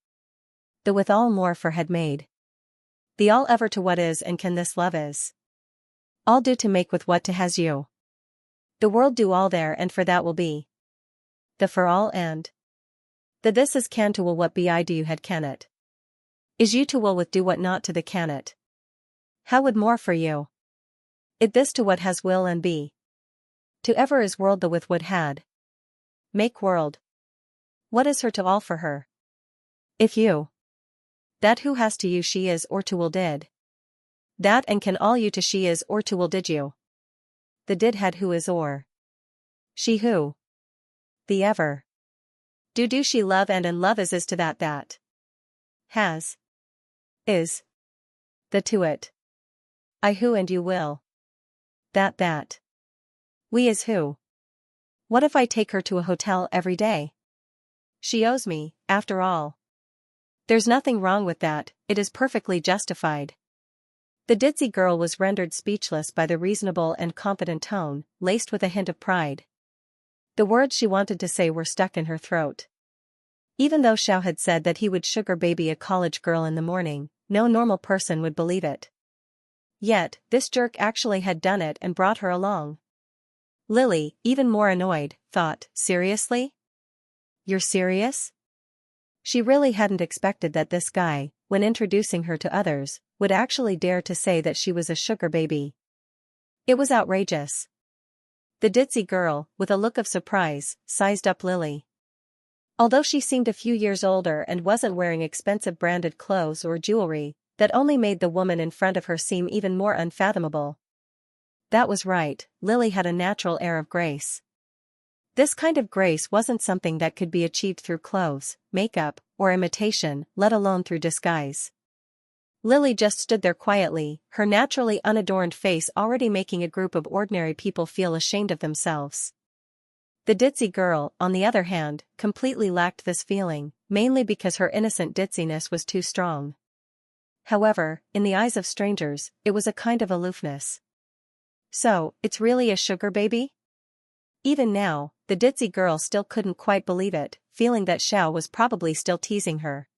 The with all more for had made. The all ever to what is and can this love is. All do to make with what to has you. The world do all there and for that will be. The for all and. The this is can to will what be I do you had can it. Is you to will with do what not to the can it. How would more for you? It this to what has will and be. To ever is world the with would had. Make world. What is her to all for her? If you. That who has to you she is or to will did. That and can all you to she is or to will did you. The did had who is or. She who. The ever. Do she love and love is to that. Has. Is. The to it. I who and you will. That. We is who. What if I take her to a hotel every day? She owes me, after all. There's nothing wrong with that, it is perfectly justified. The ditzy girl was rendered speechless by the reasonable and confident tone, laced with a hint of pride. The words she wanted to say were stuck in her throat. Even though Xiao had said that he would sugar baby a college girl in the morning, no normal person would believe it. Yet, this jerk actually had done it and brought her along. Lily, even more annoyed, thought, seriously? You're serious? She really hadn't expected that this guy, when introducing her to others, would actually dare to say that she was a sugar baby. It was outrageous. The ditzy girl, with a look of surprise, sized up Lily. Although she seemed a few years older and wasn't wearing expensive branded clothes or jewelry, that only made the woman in front of her seem even more unfathomable. That was right, Lily had a natural air of grace. This kind of grace wasn't something that could be achieved through clothes, makeup, or imitation, let alone through disguise. Lily just stood there quietly, her naturally unadorned face already making a group of ordinary people feel ashamed of themselves. The ditzy girl, on the other hand, completely lacked this feeling, mainly because her innocent ditziness was too strong. However, in the eyes of strangers, it was a kind of aloofness. So, it's really a sugar baby? Even now, the ditzy girl still couldn't quite believe it, feeling that Xiao was probably still teasing her.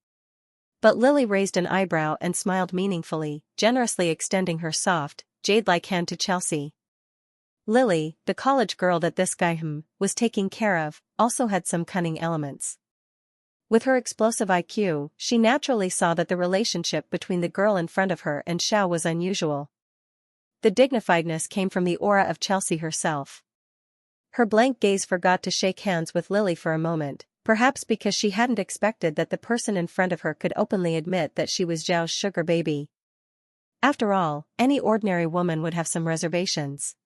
But Lily raised an eyebrow and smiled meaningfully, generously extending her soft, jade-like hand to Chelsea. Lily, the college girl that this guy was taking care of, also had some cunning elements. With her explosive IQ, she naturally saw that the relationship between the girl in front of her and Xiao was unusual. The dignifiedness came from the aura of Chelsea herself. Her blank gaze forgot to shake hands with Lily for a moment, perhaps because she hadn't expected that the person in front of her could openly admit that she was Xiao's sugar baby. After all, any ordinary woman would have some reservations.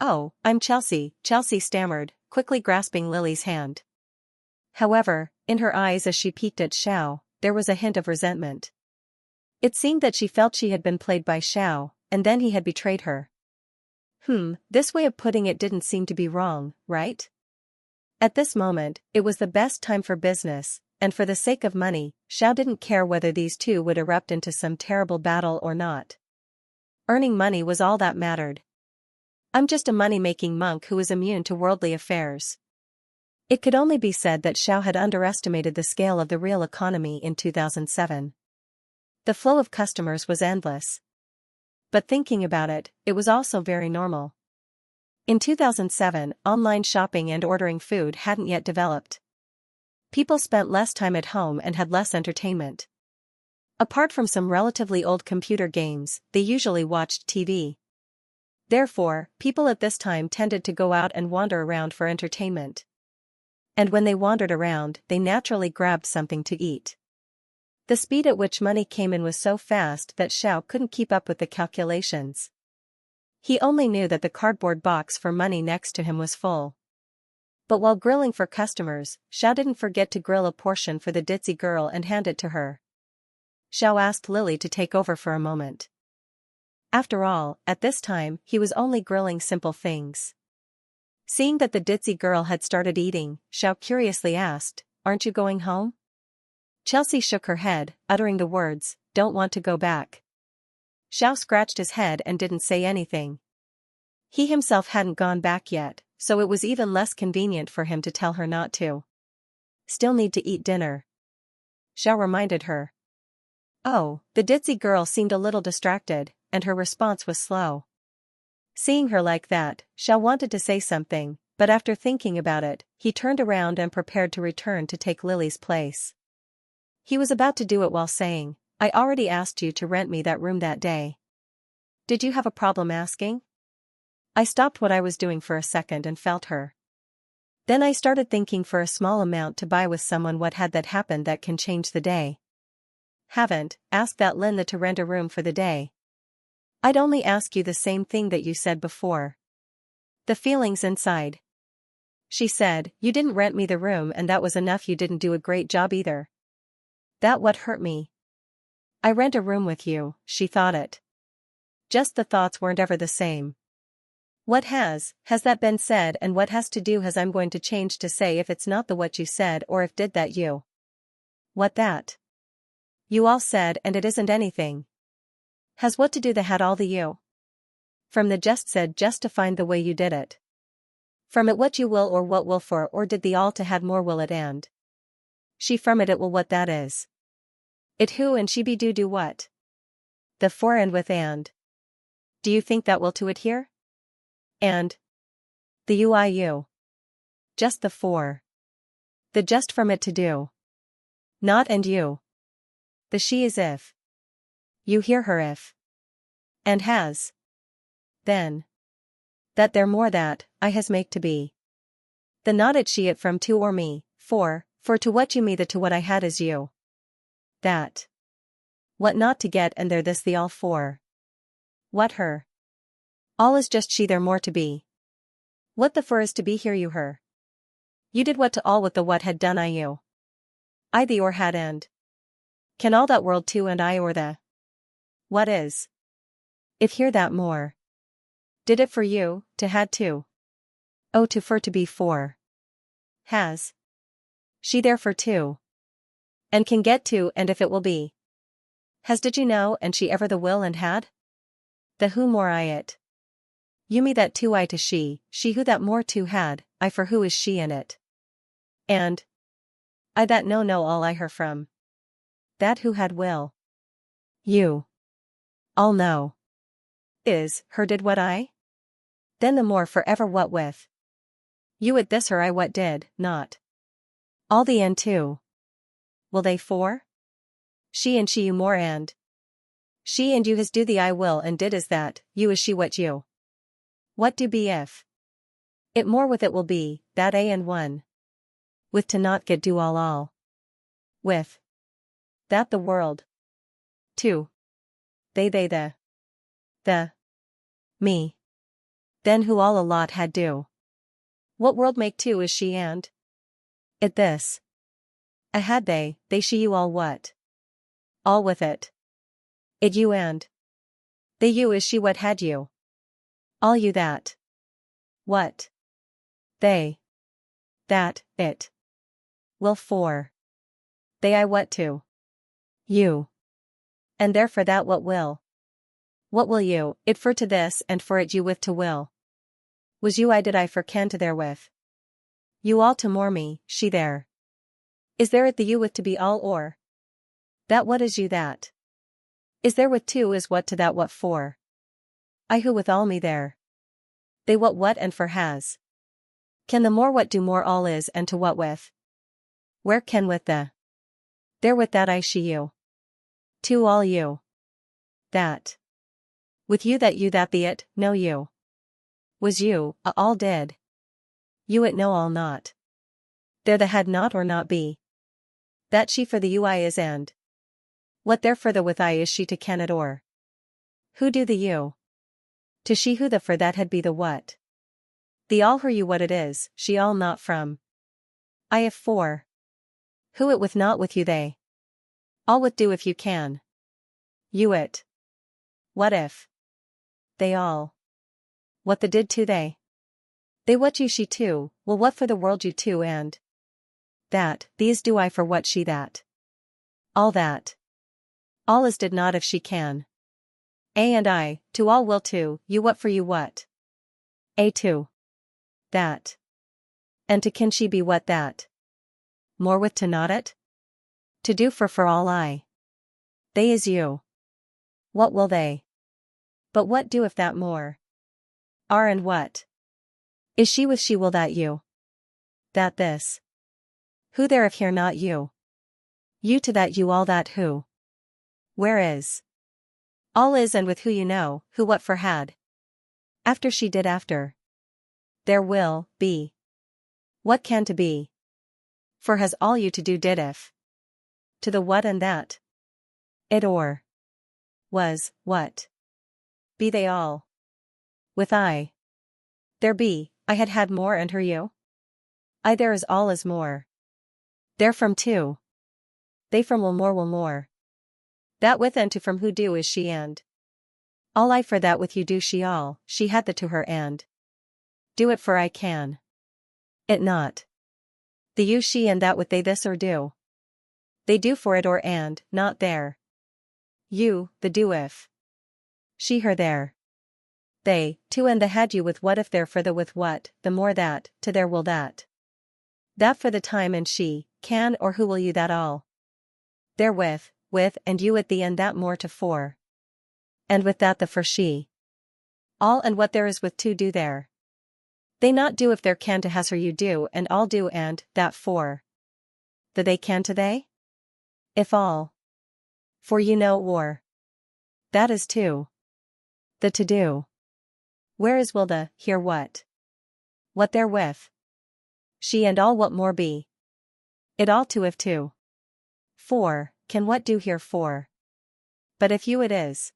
"Oh, I'm Chelsea," Chelsea stammered, quickly grasping Lily's hand. However, in her eyes as she peeked at Xiao, there was a hint of resentment. It seemed that she felt she had been played by Xiao, and then he had betrayed her. This way of putting it didn't seem to be wrong, right? At this moment, it was the best time for business, and for the sake of money, Xiao didn't care whether these two would erupt into some terrible battle or not. Earning money was all that mattered. "I'm just a money-making monk who is immune to worldly affairs." It could only be said that Xiao had underestimated the scale of the real economy in 2007. The flow of customers was endless. But thinking about it, it was also very normal. In 2007, online shopping and ordering food hadn't yet developed. People spent less time at home and had less entertainment. Apart from some relatively old computer games, they usually watched TV. Therefore, people at this time tended to go out and wander around for entertainment. And when they wandered around, they naturally grabbed something to eat. The speed at which money came in was so fast that Xiao couldn't keep up with the calculations. He only knew that the cardboard box for money next to him was full. But while grilling for customers, Xiao didn't forget to grill a portion for the ditzy girl and hand it to her. Xiao asked Lily to take over for a moment. After all, at this time, he was only grilling simple things. Seeing that the ditzy girl had started eating, Xiao curiously asked, "Aren't you going home?" Chelsea shook her head, uttering the words, "Don't want to go back." Xiao scratched his head and didn't say anything. He himself hadn't gone back yet, so it was even less convenient for him to tell her not to. "Still need to eat dinner," Xiao reminded her. Oh, the ditzy girl seemed a little distracted, and her response was slow. Seeing her like that, Xiao wanted to say something, but after thinking about it, he turned around and prepared to return to take Lily's place. He was about to do it while saying, "I already asked you to rent me that room that day. Did you have a problem asking?" I stopped what I was doing for a second and felt her. Then I started thinking for a small amount to buy with someone what had that happened that can change the day. Haven't asked that Linda to rent a room for the day. I'd only ask you the same thing that you said before. The feelings inside. She said, "You didn't rent me the room and that was enough. You didn't do a great job either." That what hurt me. I rent a room with you, she thought it. Just the thoughts weren't ever the same. What has that been said, and what has to do has I'm going to change to say if it's not the what you said or if did that you. What that? You all said and it isn't anything. Has what to do the had all the you? From the just said just to find the way you did it. From it what you will or what will for or did the all to had more will it and. She from it will what that is. It who and she be do what? The for and with and. Do you think that will to it here? And the uiu. Just the for. The just from it to do. Not and you. The she is if. You hear her if. And has. Then. That there more that, I has make to be. The not it she it from to or me, for to what you me the to what I had is you. That. What not to get and there this the all for. What her. All is just she there more to be. What the for is to be here you her. You did what to all with the what had done I you. I the or had and. Can all that world too and I or the. What is. If here that more. Did it for you, to had to. Oh to for to be for. Has. She therefore too. And can get to and if it will be. Has did you know and she ever the will and had? The who more I it. You me that too I to she who that more too had, I for who is she in it. And. I that know all I her from. That who had will. You. All know. Is, her did what I? Then the more forever what with. You at this her I what did, not. All the and too. Will they for? She and she you more and. She and you has do the I will and did is that, you is she what you. What do be if? It more with it will be, that a and one. With to not get do all. With. That the world. Two. They the. Me. Then who all a lot had do. What world make two is she and? It this. A had they she you all what? All with it. It you and. They you is she what had you. All you that. What? They. That, it. Will for. They I what to. You. And therefore that what will. What will you, it for to this and for it you with to will. Was you I did I for can to therewith. You all to more me, she there. Is there it the you with to be all or? That what is you that? Is there with two is what to that what for? I who with all me there. They what and for has. Can the more what do more all is and to what with? Where can with the? There with that I she you. To all you. That. With you that the it, no you. Was you, all did. You it no all not. There the had not or not be. That she for the ui is and. What therefore the with I is she to can it or. Who do the you? To she who the for that had be the what. The all her you what it is, she all not from. I if for. Who it with not with you they. All with do if you can. You it. What if? They all. What the did to they. They what you she too, will what for the world you too and. That, these do I for what she that. All that. All is did not if she can. A and I, to all will too, you what for you what. A to. That. And to can she be what that. More with to not it? To do for all I. They is you. What will they? But what do if that more? Are and what? Is she with she will that you? That this. Who there if here not you? You to that you all that who? Where is? All is and with who you know, who what for had. After she did after. There will, be. What can to be? For has all you to do did if. To the what and that. It or. Was, what? Be they all. With I. There be, I had more and her you. I there is all is more. There from two. They from will more. That with and to from who do is she and. All I for that with you do she all, she had the to her and. Do it for I can. It not. The you she and that with they this or do. They do for it or and, not there. You, the do if. She her there. They, to and the had you with what if there for the with what, the more that, to there will that. That for the time and she, can or who will you that all. Therewith, with and you at the end that more to for. And with that the for she. All and what there is with to do there. They not do if there can to has her you do and all do and, that for. The they can to they? If all. For you know or. That is to. The to do. Where is will the, here what? What therewith? She and all what more be. It all to if to. For, can what do here for? But if you it is.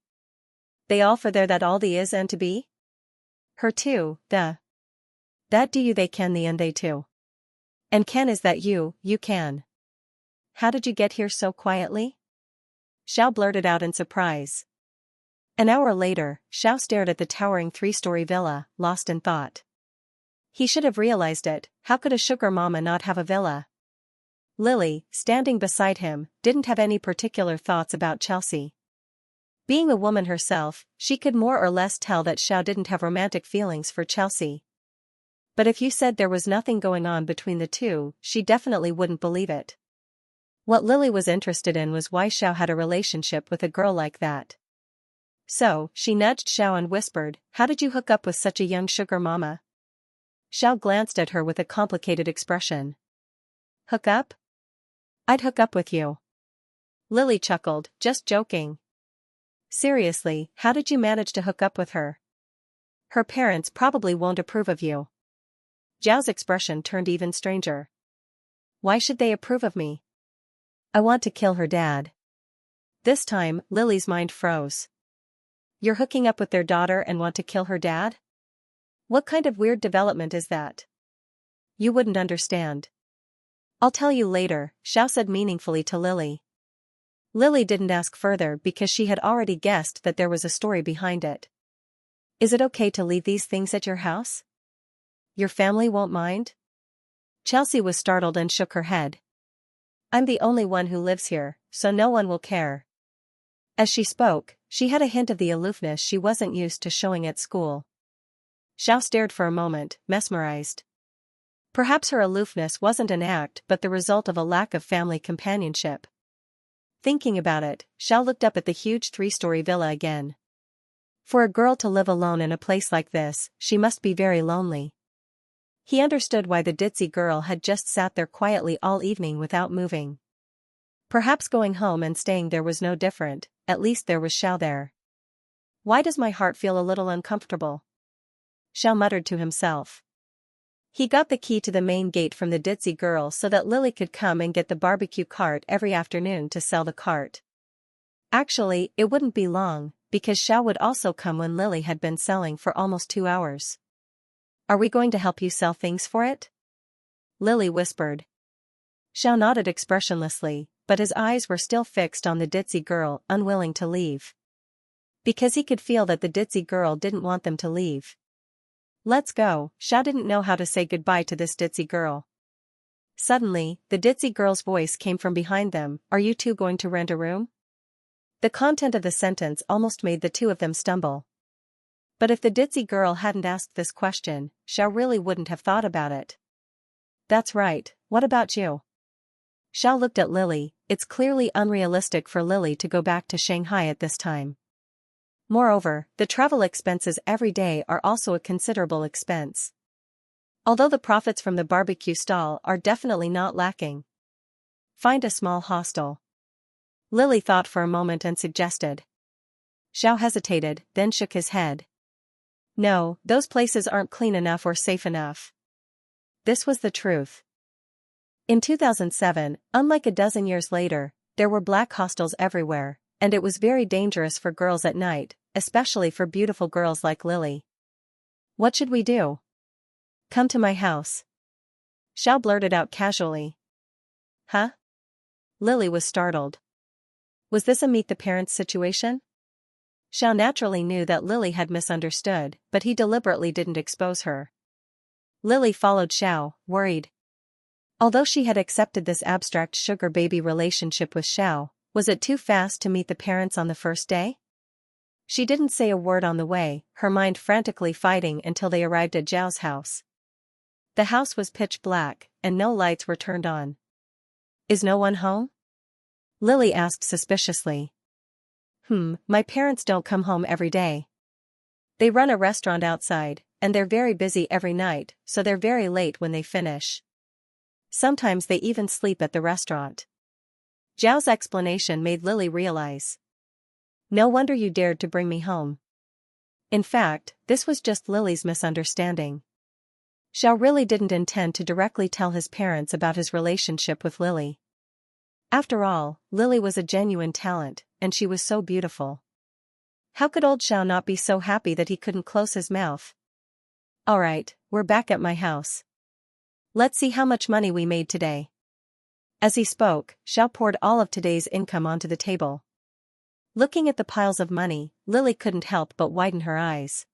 They all for there that all the is and to be? Her too, the. That do you they can the and they too. And can is that you can. How did you get here so quietly? Xiao blurted out in surprise. An hour later, Xiao stared at the towering 3-story villa, lost in thought. He should have realized it, how could a sugar mama not have a villa? Lily, standing beside him, didn't have any particular thoughts about Chelsea. Being a woman herself, she could more or less tell that Xiao didn't have romantic feelings for Chelsea. But if you said there was nothing going on between the two, she definitely wouldn't believe it. What Lily was interested in was why Xiao had a relationship with a girl like that. So, she nudged Xiao and whispered, "How did you hook up with such a young sugar mama?" Xiao glanced at her with a complicated expression. Hook up? I'd hook up with you. Lily chuckled, just joking. Seriously, how did you manage to hook up with her? Her parents probably won't approve of you. Zhao's expression turned even stranger. Why should they approve of me? I want to kill her dad. This time, Lily's mind froze. You're hooking up with their daughter and want to kill her dad? What kind of weird development is that? You wouldn't understand. I'll tell you later, Xiao said meaningfully to Lily. Lily didn't ask further because she had already guessed that there was a story behind it. Is it okay to leave these things at your house? Your family won't mind? Chelsea was startled and shook her head. I'm the only one who lives here, so no one will care. As she spoke, she had a hint of the aloofness she wasn't used to showing at school. Xiao stared for a moment, mesmerized. Perhaps her aloofness wasn't an act but the result of a lack of family companionship. Thinking about it, Xiao looked up at the huge 3-story villa again. For a girl to live alone in a place like this, she must be very lonely. He understood why the ditzy girl had just sat there quietly all evening without moving. Perhaps going home and staying there was no different, at least there was Xiao there. Why does my heart feel a little uncomfortable? Xiao muttered to himself. He got the key to the main gate from the ditzy girl so that Lily could come and get the barbecue cart every afternoon to sell the cart. Actually, it wouldn't be long, because Xiao would also come when Lily had been selling for almost 2 hours. Are we going to help you sell things for it? Lily whispered. Xiao nodded expressionlessly, but his eyes were still fixed on the ditzy girl, unwilling to leave. Because he could feel that the ditzy girl didn't want them to leave. Let's go. Xiao didn't know how to say goodbye to this ditzy girl. Suddenly, the ditzy girl's voice came from behind them. Are you two going to rent a room? The content of the sentence almost made the two of them stumble. But if the ditzy girl hadn't asked this question, Xiao really wouldn't have thought about it. That's right, what about you? Xiao looked at Lily. It's clearly unrealistic for Lily to go back to Shanghai at this time. Moreover, the travel expenses every day are also a considerable expense. Although the profits from the barbecue stall are definitely not lacking. Find a small hostel. Lily thought for a moment and suggested. Xiao hesitated, then shook his head. No, those places aren't clean enough or safe enough. This was the truth. In 2007, unlike a dozen years later, there were black hostels everywhere, and it was very dangerous for girls at night, especially for beautiful girls like Lily. What should we do? Come to my house. Xiao blurted out casually. Huh? Lily was startled. Was this a meet the parents situation? Xiao naturally knew that Lily had misunderstood, but he deliberately didn't expose her. Lily followed Xiao, worried. Although she had accepted this abstract sugar baby relationship with Xiao, was it too fast to meet the parents on the first day? She didn't say a word on the way, her mind frantically fighting until they arrived at Zhao's house. The house was pitch black, and no lights were turned on. Is no one home? Lily asked suspiciously. My parents don't come home every day. They run a restaurant outside, and they're very busy every night, so they're very late when they finish. Sometimes they even sleep at the restaurant. Zhao's explanation made Lily realize. No wonder you dared to bring me home. In fact, this was just Lily's misunderstanding. Zhao really didn't intend to directly tell his parents about his relationship with Lily. After all, Lily was a genuine talent, and she was so beautiful. How could old Zhao not be so happy that he couldn't close his mouth? Alright, we're back at my house. Let's see how much money we made today. As he spoke, Zhao poured all of today's income onto the table. Looking at the piles of money, Lily couldn't help but widen her eyes.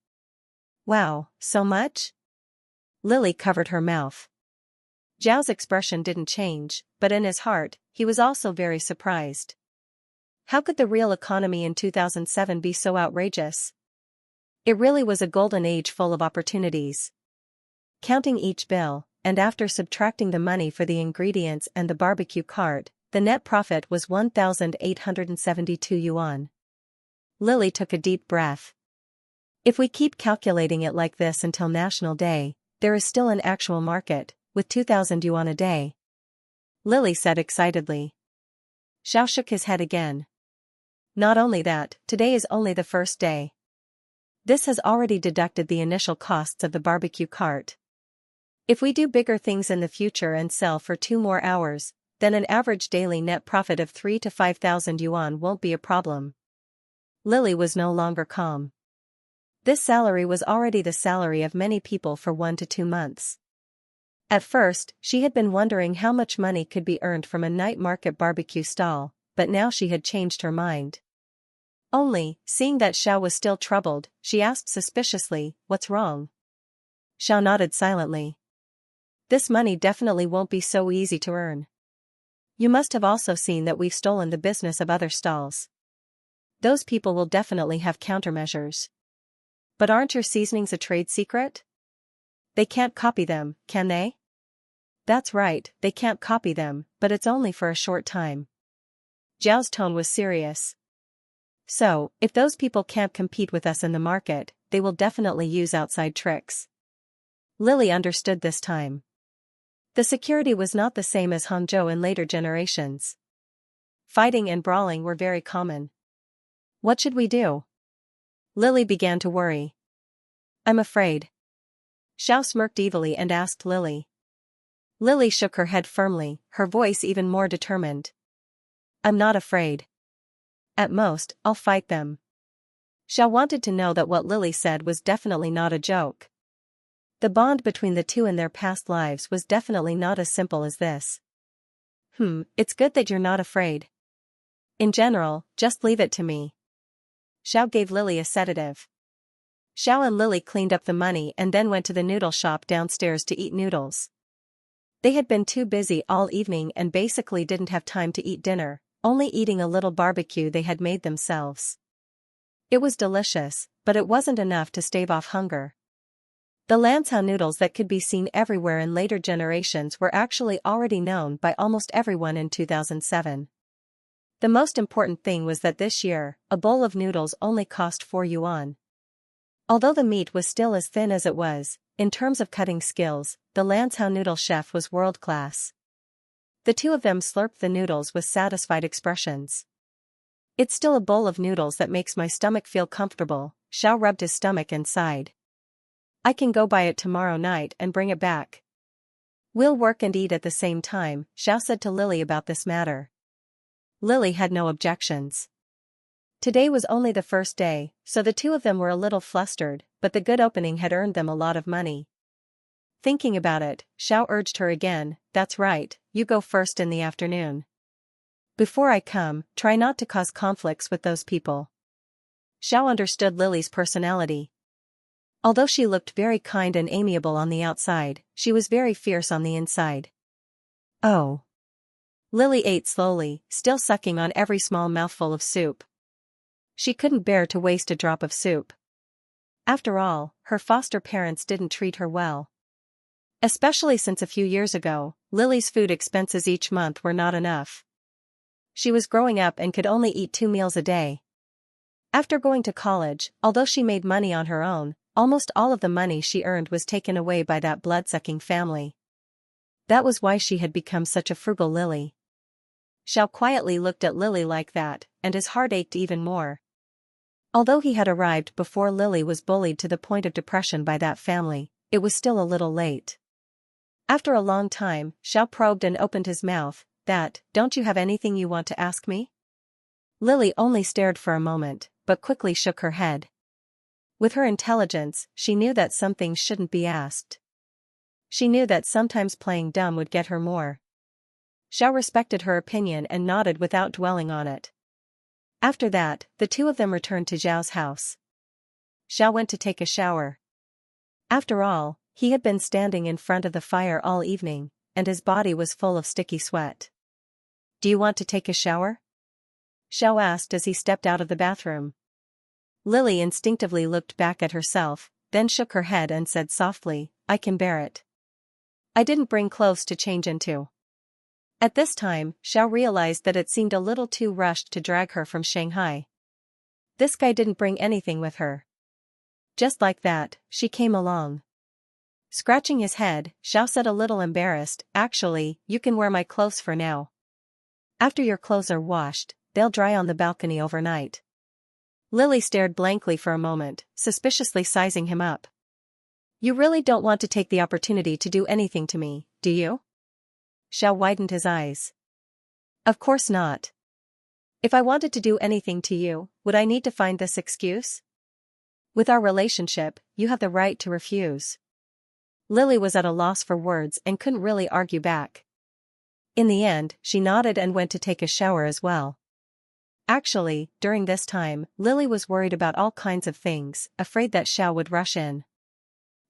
Wow, so much? Lily covered her mouth. Zhao's expression didn't change, but in his heart, he was also very surprised. How could the real economy in 2007 be so outrageous? It really was a golden age full of opportunities. Counting each bill, and after subtracting the money for the ingredients and the barbecue cart, the net profit was 1,872 yuan. Lily took a deep breath. If we keep calculating it like this until National Day, there is still an actual market, with 2,000 yuan a day. Lily said excitedly. Zhao shook his head again. Not only that, today is only the first day. This has already deducted the initial costs of the barbecue cart. If we do bigger things in the future and sell for 2 more hours, then an average daily net profit of 3 to 5,000 yuan won't be a problem. Lily was no longer calm. This salary was already the salary of many people for 1 to 2 months. At first, she had been wondering how much money could be earned from a night market barbecue stall, but now she had changed her mind. Only, seeing that Zhao was still troubled, she asked suspiciously, "What's wrong?" Zhao nodded silently. This money definitely won't be so easy to earn. You must have also seen that we've stolen the business of other stalls. Those people will definitely have countermeasures. But aren't your seasonings a trade secret? They can't copy them, can they? That's right, they can't copy them, but it's only for a short time. Zhao's tone was serious. So, if those people can't compete with us in the market, they will definitely use outside tricks. Lily understood this time. The security was not the same as Hangzhou in later generations. Fighting and brawling were very common. What should we do? Lily began to worry. I'm afraid. Zhao smirked evilly and asked Lily. Lily shook her head firmly, her voice even more determined. I'm not afraid. At most, I'll fight them. Zhao wanted to know that what Lily said was definitely not a joke. The bond between the two in their past lives was definitely not as simple as this. It's good that you're not afraid. In general, just leave it to me. Zhao gave Lily a sedative. Zhao and Lily cleaned up the money and then went to the noodle shop downstairs to eat noodles. They had been too busy all evening and basically didn't have time to eat dinner, only eating a little barbecue they had made themselves. It was delicious, but it wasn't enough to stave off hunger. The Lancao noodles that could be seen everywhere in later generations were actually already known by almost everyone in 2007. The most important thing was that this year, a bowl of noodles only cost 4 yuan. Although the meat was still as thin as it was, in terms of cutting skills, the Lancao noodle chef was world-class. The two of them slurped the noodles with satisfied expressions. It's still a bowl of noodles that makes my stomach feel comfortable, Zhao rubbed his stomach and sighed. I can go buy it tomorrow night and bring it back. We'll work and eat at the same time, Zhao said to Lily about this matter. Lily had no objections. Today was only the first day, so the two of them were a little flustered, but the good opening had earned them a lot of money. Thinking about it, Zhao urged her again, that's right, you go first in the afternoon. Before I come, try not to cause conflicts with those people. Zhao understood Lily's personality. Although she looked very kind and amiable on the outside, she was very fierce on the inside. Oh. Lily ate slowly, still sucking on every small mouthful of soup. She couldn't bear to waste a drop of soup. After all, her foster parents didn't treat her well. Especially since a few years ago, Lily's food expenses each month were not enough. She was growing up and could only eat 2 meals a day. After going to college, although she made money on her own, almost all of the money she earned was taken away by that blood-sucking family. That was why she had become such a frugal Lily. Xiao quietly looked at Lily like that, and his heart ached even more. Although he had arrived before Lily was bullied to the point of depression by that family, it was still a little late. After a long time, Xiao probed and opened his mouth. Don't you have anything you want to ask me? Lily only stared for a moment, but quickly shook her head. With her intelligence, she knew that some things shouldn't be asked. She knew that sometimes playing dumb would get her more. Xiao respected her opinion and nodded without dwelling on it. After that, the two of them returned to Zhao's house. Xiao went to take a shower. After all, he had been standing in front of the fire all evening, and his body was full of sticky sweat. Do you want to take a shower? Xiao asked as he stepped out of the bathroom. Lily instinctively looked back at herself, then shook her head and said softly, I can bear it. I didn't bring clothes to change into. At this time, Xiao realized that it seemed a little too rushed to drag her from Shanghai. This guy didn't bring anything with her. Just like that, she came along. Scratching his head, Xiao said a little embarrassed, actually, you can wear my clothes for now. After your clothes are washed, they'll dry on the balcony overnight. Lily stared blankly for a moment, suspiciously sizing him up. You really don't want to take the opportunity to do anything to me, do you? Xiao widened his eyes. Of course not. If I wanted to do anything to you, would I need to find this excuse? With our relationship, you have the right to refuse. Lily was at a loss for words and couldn't really argue back. In the end, she nodded and went to take a shower as well. Actually, during this time, Lily was worried about all kinds of things, afraid that Xiao would rush in.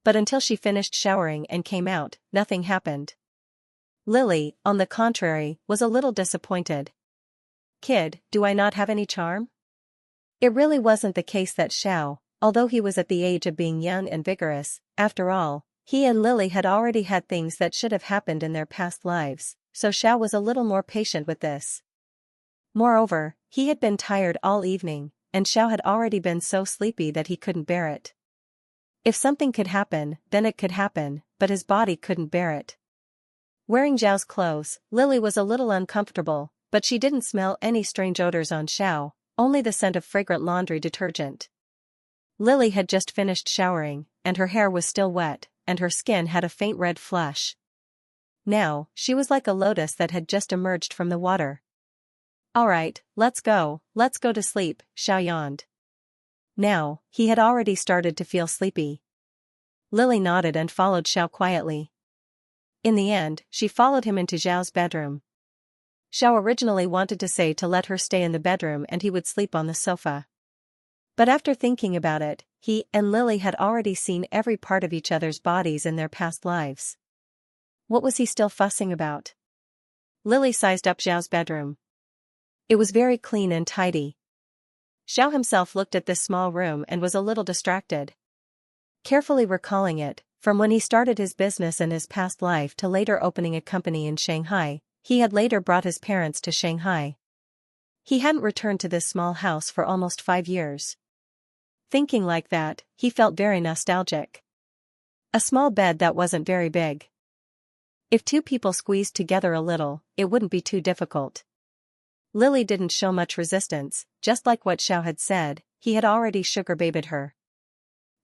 But until she finished showering and came out, nothing happened. Lily, on the contrary, was a little disappointed. Kid, do I not have any charm? It really wasn't the case that Xiao, although he was at the age of being young and vigorous, after all, he and Lily had already had things that should have happened in their past lives, so Xiao was a little more patient with this. Moreover, he had been tired all evening, and Xiao had already been so sleepy that he couldn't bear it. If something could happen, then it could happen, but his body couldn't bear it. Wearing Zhao's clothes, Lily was a little uncomfortable, but she didn't smell any strange odors on Xiao, only the scent of fragrant laundry detergent. Lily had just finished showering, and her hair was still wet, and her skin had a faint red flush. Now, she was like a lotus that had just emerged from the water. Alright, let's go to sleep, Xiao yawned. Now, he had already started to feel sleepy. Lily nodded and followed Xiao quietly. In the end, she followed him into Zhao's bedroom. Xiao originally wanted to say to let her stay in the bedroom and he would sleep on the sofa. But after thinking about it, he and Lily had already seen every part of each other's bodies in their past lives. What was he still fussing about? Lily sized up Zhao's bedroom. It was very clean and tidy. Xiao himself looked at this small room and was a little distracted. Carefully recalling it, from when he started his business in his past life to later opening a company in Shanghai, he had later brought his parents to Shanghai. He hadn't returned to this small house for almost 5 years. Thinking like that, he felt very nostalgic. A small bed that wasn't very big. If two people squeezed together a little, it wouldn't be too difficult. Lily didn't show much resistance, just like what Xiao had said, he had already sugar-babed her.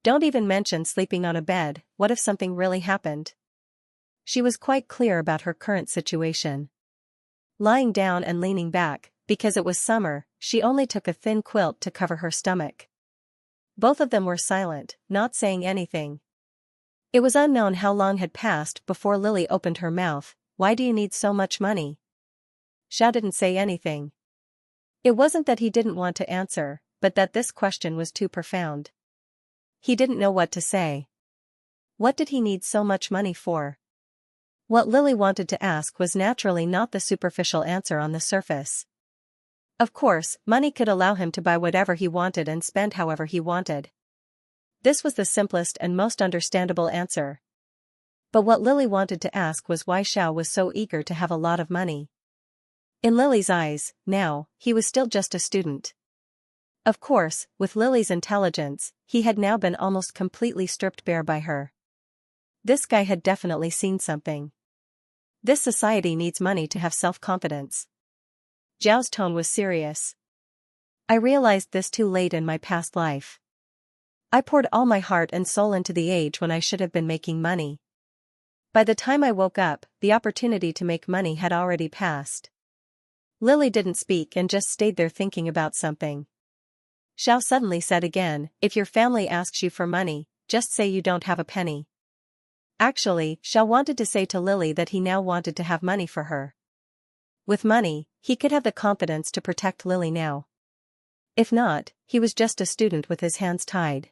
Don't even mention sleeping on a bed, what if something really happened? She was quite clear about her current situation. Lying down and leaning back, because it was summer, she only took a thin quilt to cover her stomach. Both of them were silent, not saying anything. It was unknown how long had passed before Lily opened her mouth. Why do you need so much money? Xiao didn't say anything. It wasn't that he didn't want to answer, but that this question was too profound. He didn't know what to say. What did he need so much money for? What Lily wanted to ask was naturally not the superficial answer on the surface. Of course, money could allow him to buy whatever he wanted and spend however he wanted. This was the simplest and most understandable answer. But what Lily wanted to ask was why Xiao was so eager to have a lot of money. In Lily's eyes, now, he was still just a student. Of course, with Lily's intelligence, he had now been almost completely stripped bare by her. This guy had definitely seen something. This society needs money to have self-confidence. Zhao's tone was serious. I realized this too late in my past life. I poured all my heart and soul into the age when I should have been making money. By the time I woke up, the opportunity to make money had already passed. Lily didn't speak and just stayed there thinking about something. Zhao suddenly said again, if your family asks you for money, just say you don't have a penny. Actually, Zhao wanted to say to Lily that he now wanted to have money for her. With money, he could have the confidence to protect Lily now. If not, he was just a student with his hands tied.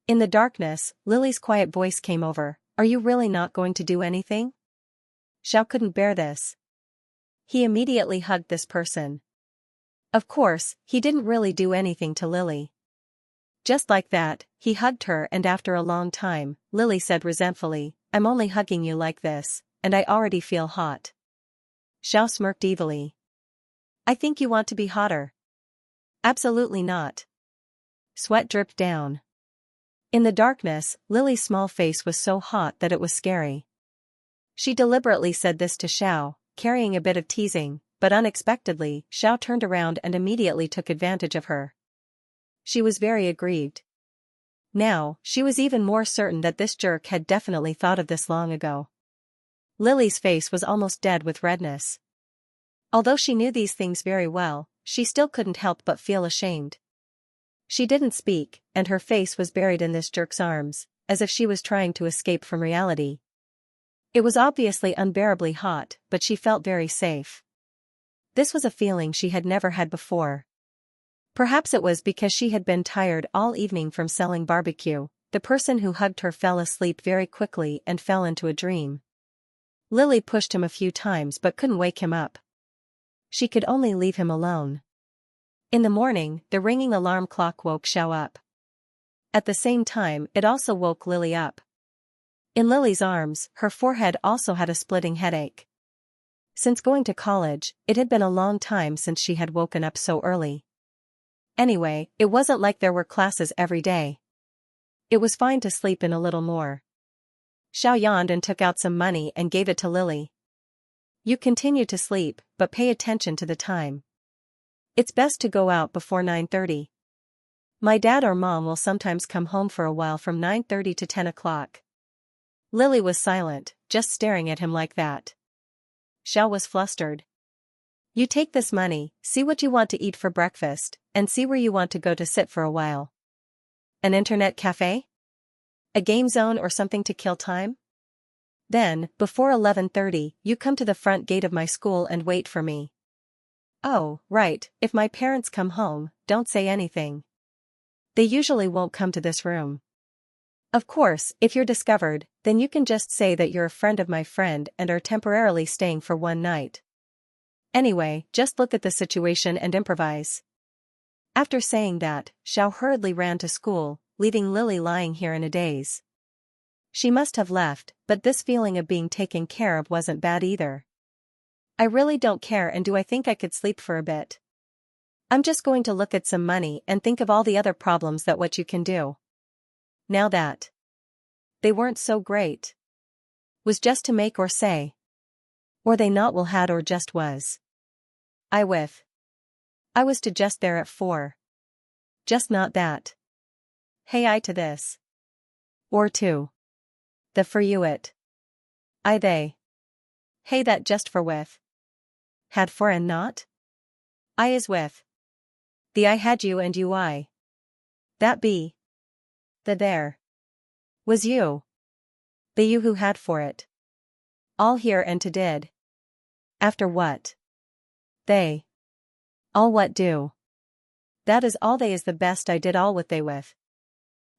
In the darkness, Lily's quiet voice came over, are you really not going to do anything? Zhao couldn't bear this. He immediately hugged this person. Of course, he didn't really do anything to Lily. Just like that, he hugged her and after a long time, Lily said resentfully, I'm only hugging you like this, and I already feel hot. Zhao smirked evilly. I think you want to be hotter. Absolutely not. Sweat dripped down. In the darkness, Lily's small face was so hot that it was scary. She deliberately said this to Zhao, carrying a bit of teasing, but unexpectedly, Zhao turned around and immediately took advantage of her. She was very aggrieved. Now, she was even more certain that this jerk had definitely thought of this long ago. Lily's face was almost dead with redness. Although she knew these things very well, she still couldn't help but feel ashamed. She didn't speak, and her face was buried in this jerk's arms, as if she was trying to escape from reality. It was obviously unbearably hot, but she felt very safe. This was a feeling she had never had before. Perhaps it was because she had been tired all evening from selling barbecue. The person who hugged her fell asleep very quickly and fell into a dream. Lily pushed him a few times but couldn't wake him up. She could only leave him alone. In the morning, the ringing alarm clock woke Zhao up. At the same time, it also woke Lily up. In Lily's arms, her forehead also had a splitting headache. Since going to college, it had been a long time since she had woken up so early. Anyway, it wasn't like there were classes every day. It was fine to sleep in a little more. Zhao yawned and took out some money and gave it to Lily. You continue to sleep, but pay attention to the time. It's best to go out before 9:30. My dad or mom will sometimes come home for a while from 9:30 to 10 o'clock. Lily was silent, just staring at him like that. Zhao was flustered. You take this money, see what you want to eat for breakfast, and see where you want to go to sit for a while. An internet cafe? A game zone or something to kill time? Then, before 11:30, you come to the front gate of my school and wait for me. Oh, right, if my parents come home, don't say anything. They usually won't come to this room. Of course, if you're discovered, then you can just say that you're a friend of my friend and are temporarily staying for one night. Anyway, just look at the situation and improvise. After saying that, Zhao hurriedly ran to school, leaving Lily lying here in a daze. She must have left, but this feeling of being taken care of wasn't bad either. I really don't care, and do I think I could sleep for a bit? I'm just going to look at some money and think of all the other problems that what you can do. Now that they weren't so great. Was just to make or say. Or they not will had or just was. I was to just there at 4. Just not that. Hey I to this. Or to. The for you it. I they. Hey that just for with. Had for and not? I is with. The I had you and you I. That be. The there. Was you. The you who had for it. All here and to did. After what? They. All what do. That is all they is the best I did all with they with.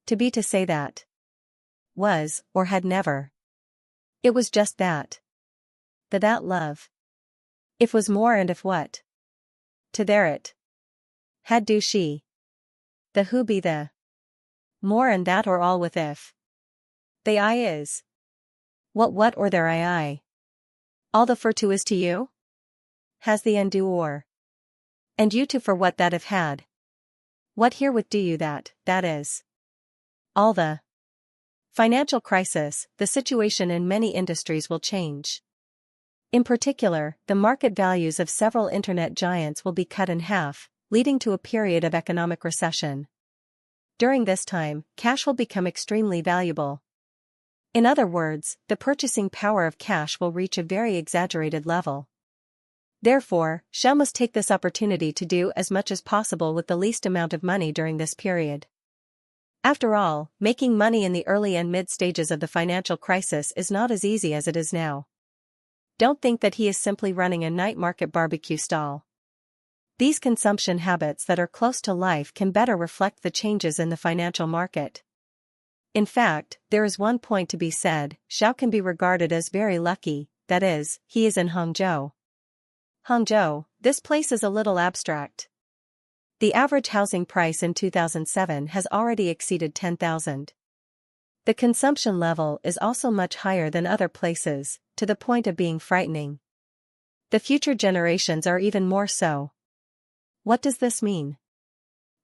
To be to say that. Was, or had never. It was just that. The that love. If was more and if what. To there it. Had do she. The who be the. More and that or all with if. They I is. What or there I. All the for to is to you? Has the and do or. And you to for what that if had. What herewith do you that is. All the financial crisis, the situation in many industries will change. In particular, the market values of several internet giants will be cut in half, leading to a period of economic recession. During this time, cash will become extremely valuable. In other words, the purchasing power of cash will reach a very exaggerated level. Therefore, Xiao must take this opportunity to do as much as possible with the least amount of money during this period. After all, making money in the early and mid stages of the financial crisis is not as easy as it is now. Don't think that he is simply running a night market barbecue stall. These consumption habits that are close to life can better reflect the changes in the financial market. In fact, there is one point to be said: Xiao can be regarded as very lucky, that is, he is in Hangzhou. Hangzhou, this place is a little abstract. The average housing price in 2007 has already exceeded 10,000. The consumption level is also much higher than other places, to the point of being frightening. The future generations are even more so. What does this mean?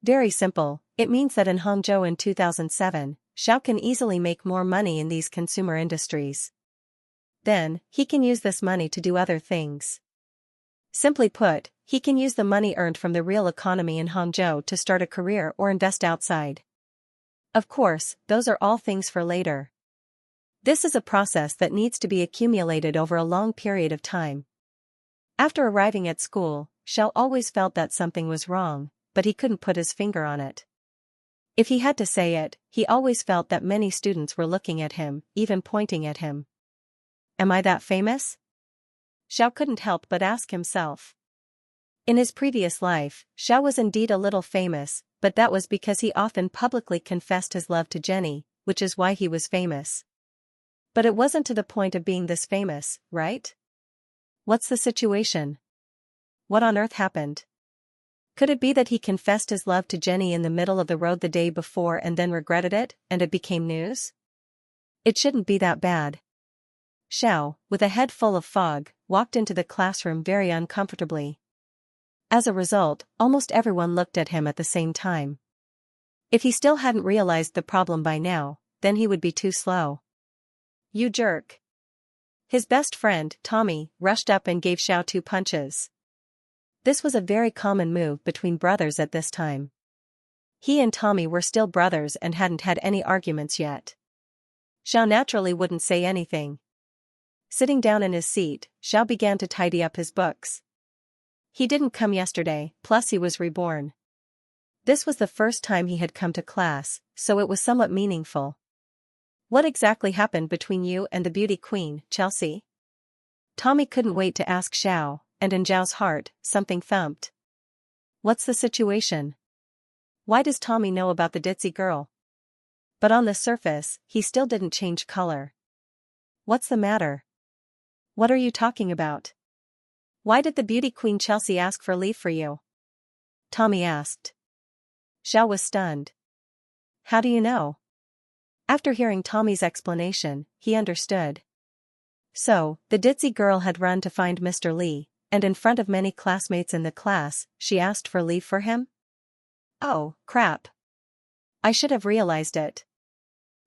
Very simple, it means that in Hangzhou in 2007, Xiao can easily make more money in these consumer industries. Then, he can use this money to do other things. Simply put, he can use the money earned from the real economy in Hangzhou to start a career or invest outside. Of course, those are all things for later. This is a process that needs to be accumulated over a long period of time. After arriving at school, Xiao always felt that something was wrong, but he couldn't put his finger on it. If he had to say it, he always felt that many students were looking at him, even pointing at him. Am I that famous? Xiao couldn't help but ask himself. In his previous life, Xiao was indeed a little famous, but that was because he often publicly confessed his love to Jenny, which is why he was famous. But it wasn't to the point of being this famous, right? What's the situation? What on earth happened? Could it be that he confessed his love to Jenny in the middle of the road the day before and then regretted it, and it became news? It shouldn't be that bad. Xiao, with a head full of fog, walked into the classroom very uncomfortably. As a result, almost everyone looked at him at the same time. If he still hadn't realized the problem by now, then he would be too slow. You jerk. His best friend, Tommy, rushed up and gave Xiao 2 punches. This was a very common move between brothers at this time. He and Tommy were still brothers and hadn't had any arguments yet. Xiao naturally wouldn't say anything. Sitting down in his seat, Xiao began to tidy up his books. He didn't come yesterday, plus he was reborn. This was the first time he had come to class, so it was somewhat meaningful. What exactly happened between you and the beauty queen, Chelsea? Tommy couldn't wait to ask Xiao, and in Zhao's heart, something thumped. What's the situation? Why does Tommy know about the ditzy girl? But on the surface, he still didn't change color. What's the matter? What are you talking about? Why did the beauty queen Chelsea ask for leave for you? Tommy asked. Xiao was stunned. How do you know? After hearing Tommy's explanation, he understood. So, the ditzy girl had run to find Mr. Lee, and in front of many classmates in the class, she asked for leave for him? Oh, crap. I should have realized it.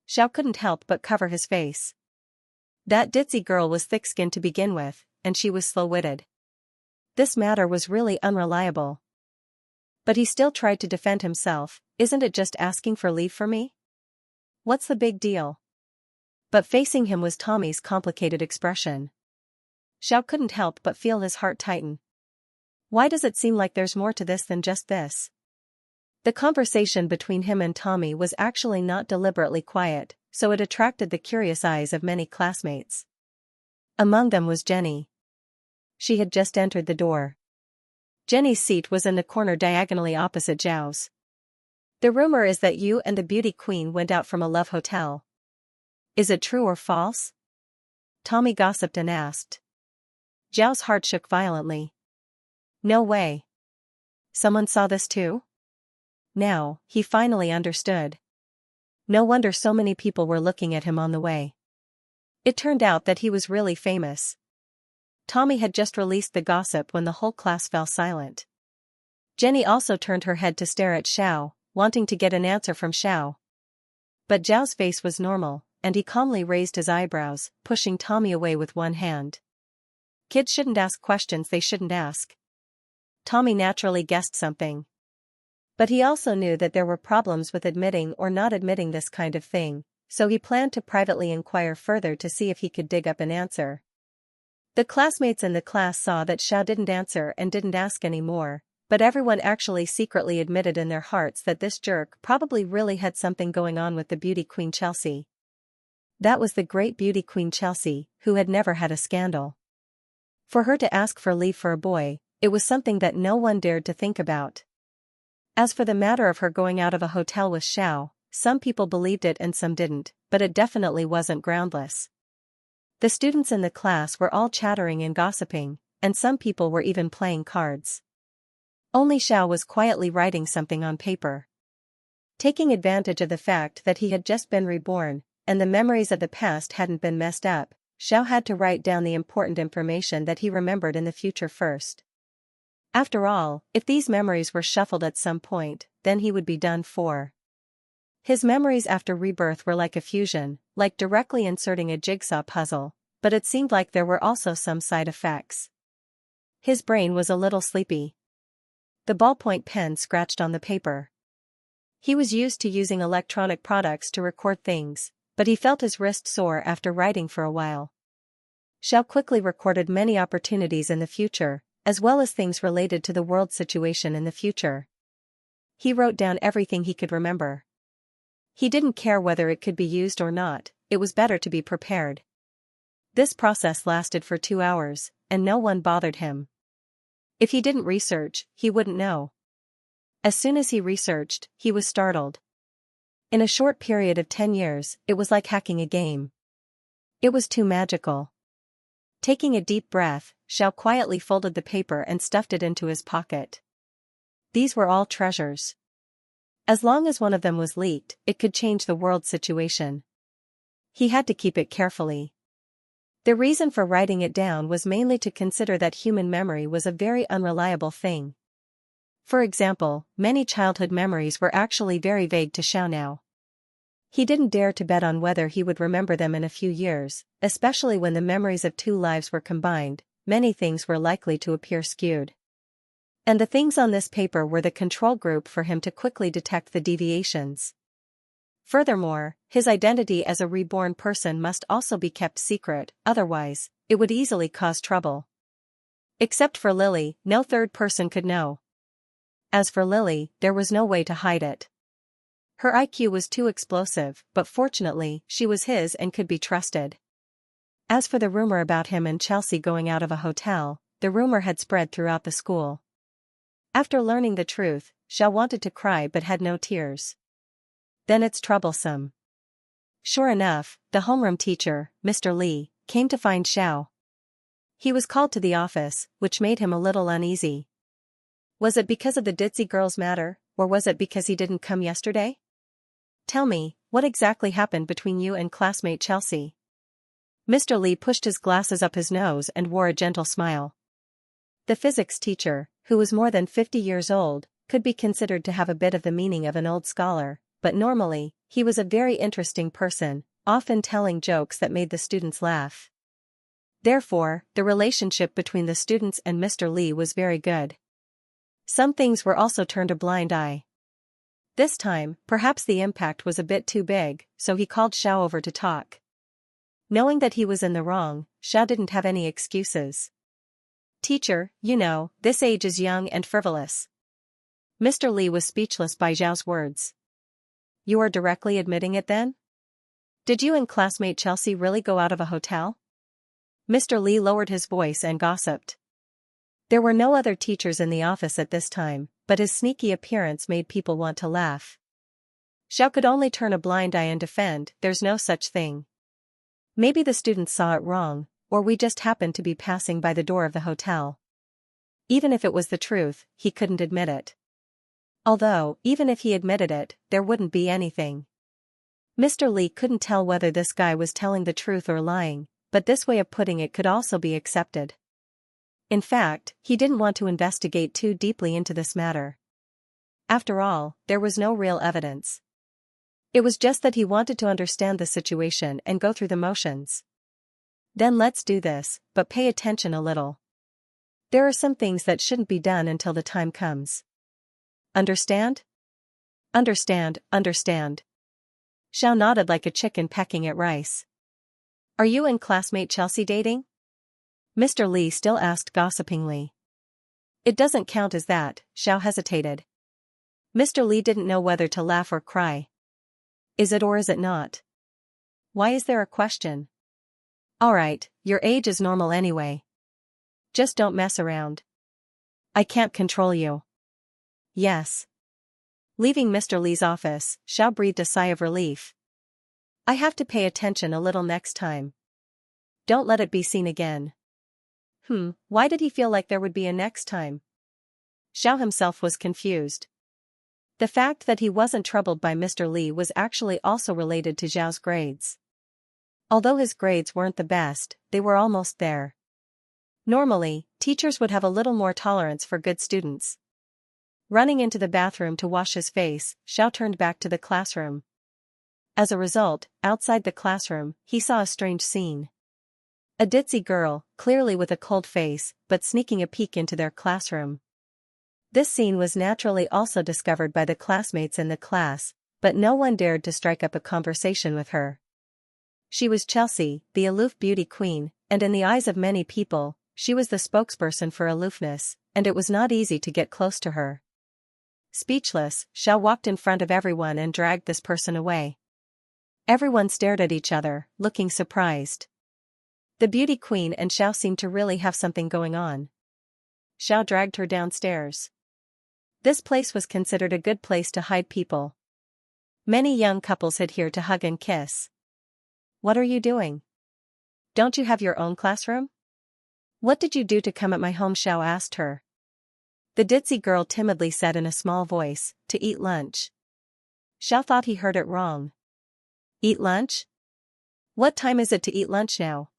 Xiao couldn't help but cover his face. That ditzy girl was thick-skinned to begin with, and she was slow-witted. This matter was really unreliable. But he still tried to defend himself. Isn't it just asking for leave for me? What's the big deal? But facing him was Tommy's complicated expression. Xiao couldn't help but feel his heart tighten. Why does it seem like there's more to this than just this? The conversation between him and Tommy was actually not deliberately quiet, so it attracted the curious eyes of many classmates. Among them was Jenny. She had just entered the door. Jenny's seat was in the corner diagonally opposite Zhao's. The rumor is that you and the beauty queen went out from a love hotel. Is it true or false? Tommy gossiped and asked. Zhao's heart shook violently. No way. Someone saw this too? Now, he finally understood. No wonder so many people were looking at him on the way. It turned out that he was really famous. Tommy had just released the gossip when the whole class fell silent. Jenny also turned her head to stare at Xiao, wanting to get an answer from Xiao. But Zhao's face was normal, and he calmly raised his eyebrows, pushing Tommy away with one hand. Kids shouldn't ask questions they shouldn't ask. Tommy naturally guessed something. But he also knew that there were problems with admitting or not admitting this kind of thing, so he planned to privately inquire further to see if he could dig up an answer. The classmates in the class saw that Xiao didn't answer and didn't ask any more, but everyone actually secretly admitted in their hearts that this jerk probably really had something going on with the beauty queen Chelsea. That was the great beauty queen Chelsea, who had never had a scandal. For her to ask for leave for a boy, it was something that no one dared to think about. As for the matter of her going out of a hotel with Xiao, some people believed it and some didn't, but it definitely wasn't groundless. The students in the class were all chattering and gossiping, and some people were even playing cards. Only Xiao was quietly writing something on paper. Taking advantage of the fact that he had just been reborn, and the memories of the past hadn't been messed up, Xiao had to write down the important information that he remembered in the future first. After all, if these memories were shuffled at some point, then he would be done for. His memories after rebirth were like a fusion, like directly inserting a jigsaw puzzle, but it seemed like there were also some side effects. His brain was a little sleepy. The ballpoint pen scratched on the paper. He was used to using electronic products to record things, but he felt his wrist sore after writing for a while. Xiao quickly recorded many opportunities in the future, as well as things related to the world situation in the future. He wrote down everything he could remember. He didn't care whether it could be used or not, it was better to be prepared. This process lasted for 2 hours, and no one bothered him. If he didn't research, he wouldn't know. As soon as he researched, he was startled. In a short period of 10 years, it was like hacking a game. It was too magical. Taking a deep breath, Xiao quietly folded the paper and stuffed it into his pocket. These were all treasures. As long as one of them was leaked, it could change the world situation. He had to keep it carefully. The reason for writing it down was mainly to consider that human memory was a very unreliable thing. For example, many childhood memories were actually very vague to Xiao now. He didn't dare to bet on whether he would remember them in a few years, especially when the memories of 2 lives were combined. Many things were likely to appear skewed. And the things on this paper were the control group for him to quickly detect the deviations. Furthermore, his identity as a reborn person must also be kept secret, otherwise, it would easily cause trouble. Except for Lily, no third person could know. As for Lily, there was no way to hide it. Her IQ was too explosive, but fortunately, she was his and could be trusted. As for the rumor about him and Chelsea going out of a hotel, the rumor had spread throughout the school. After learning the truth, Xiao wanted to cry but had no tears. Then it's troublesome. Sure enough, the homeroom teacher, Mr. Lee, came to find Xiao. He was called to the office, which made him a little uneasy. Was it because of the ditzy girls' matter, or was it because he didn't come yesterday? Tell me, what exactly happened between you and classmate Chelsea? Mr. Lee pushed his glasses up his nose and wore a gentle smile. The physics teacher, who was more than 50 years old, could be considered to have a bit of the meaning of an old scholar, but normally, he was a very interesting person, often telling jokes that made the students laugh. Therefore, the relationship between the students and Mr. Lee was very good. Some things were also turned a blind eye. This time, perhaps the impact was a bit too big, so he called Xiao over to talk. Knowing that he was in the wrong, Xiao didn't have any excuses. Teacher, you know, this age is young and frivolous. Mr. Lee was speechless by Zhao's words. You are directly admitting it then? Did you and classmate Chelsea really go out of a hotel? Mr. Lee lowered his voice and gossiped. There were no other teachers in the office at this time, but his sneaky appearance made people want to laugh. Xiao could only turn a blind eye and defend, there's no such thing. Maybe the students saw it wrong, or we just happened to be passing by the door of the hotel. Even if it was the truth, he couldn't admit it. Although, even if he admitted it, there wouldn't be anything. Mr. Lee couldn't tell whether this guy was telling the truth or lying, but this way of putting it could also be accepted. In fact, he didn't want to investigate too deeply into this matter. After all, there was no real evidence. It was just that he wanted to understand the situation and go through the motions. Then let's do this, but pay attention a little. There are some things that shouldn't be done until the time comes. Understand? Understand. Xiao nodded like a chicken pecking at rice. Are you and classmate Chelsea dating? Mr. Lee still asked gossipingly. It doesn't count as that, Xiao hesitated. Mr. Lee didn't know whether to laugh or cry. Is it or is it not? Why is there a question? Alright, your age is normal anyway. Just don't mess around. I can't control you. Yes. Leaving Mr. Lee's office, Xiao breathed a sigh of relief. I have to pay attention a little next time. Don't let it be seen again. Why did he feel like there would be a next time? Xiao himself was confused. The fact that he wasn't troubled by Mr. Lee was actually also related to Zhao's grades. Although his grades weren't the best, they were almost there. Normally, teachers would have a little more tolerance for good students. Running into the bathroom to wash his face, Xiao turned back to the classroom. As a result, outside the classroom, he saw a strange scene. A ditzy girl, clearly with a cold face, but sneaking a peek into their classroom. This scene was naturally also discovered by the classmates in the class, but no one dared to strike up a conversation with her. She was Chelsea, the aloof beauty queen, and in the eyes of many people, she was the spokesperson for aloofness, and it was not easy to get close to her. Speechless, Xiao walked in front of everyone and dragged this person away. Everyone stared at each other, looking surprised. The beauty queen and Xiao seemed to really have something going on. Xiao dragged her downstairs. This place was considered a good place to hide people. Many young couples hid here to hug and kiss. What are you doing? Don't you have your own classroom? What did you do to come at my home? Xiao asked her. The ditzy girl timidly said in a small voice, to eat lunch. Xiao thought he heard it wrong. Eat lunch? What time is it to eat lunch now?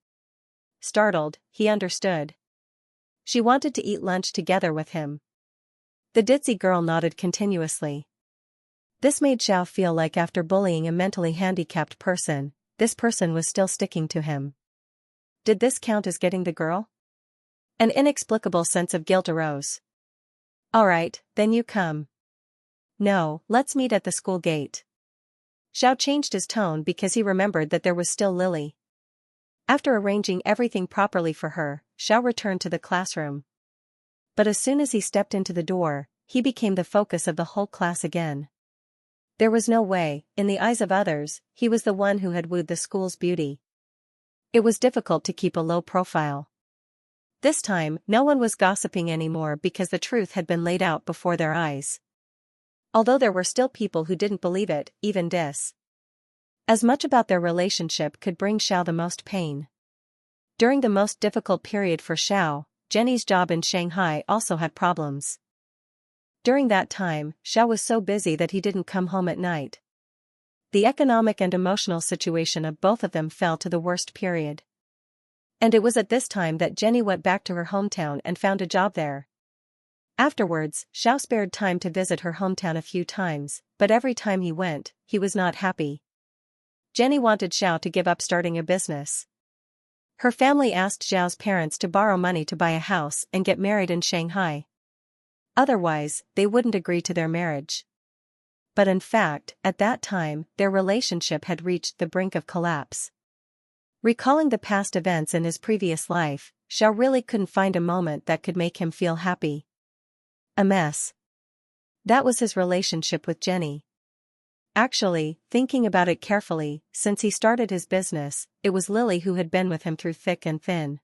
Startled, he understood. She wanted to eat lunch together with him. The ditzy girl nodded continuously. This made Xiao feel like after bullying a mentally handicapped person, this person was still sticking to him. Did this count as getting the girl? An inexplicable sense of guilt arose. Alright, then you come. No, let's meet at the school gate. Xiao changed his tone because he remembered that there was still Lily. After arranging everything properly for her, Xiao returned to the classroom. But as soon as he stepped into the door, he became the focus of the whole class again. There was no way, in the eyes of others, he was the one who had wooed the school's beauty. It was difficult to keep a low profile. This time, no one was gossiping anymore because the truth had been laid out before their eyes. Although there were still people who didn't believe it, even Dis. As much about their relationship could bring Xiao the most pain. During the most difficult period for Xiao, Jenny's job in Shanghai also had problems. During that time, Xiao was so busy that he didn't come home at night. The economic and emotional situation of both of them fell to the worst period. And it was at this time that Jenny went back to her hometown and found a job there. Afterwards, Xiao spared time to visit her hometown a few times, but every time he went, he was not happy. Jenny wanted Xiao to give up starting a business. Her family asked Xiao's parents to borrow money to buy a house and get married in Shanghai. Otherwise, they wouldn't agree to their marriage. But in fact, at that time, their relationship had reached the brink of collapse. Recalling the past events in his previous life, Xiao really couldn't find a moment that could make him feel happy. A mess. That was his relationship with Jenny. Actually, thinking about it carefully, since he started his business, it was Lily who had been with him through thick and thin.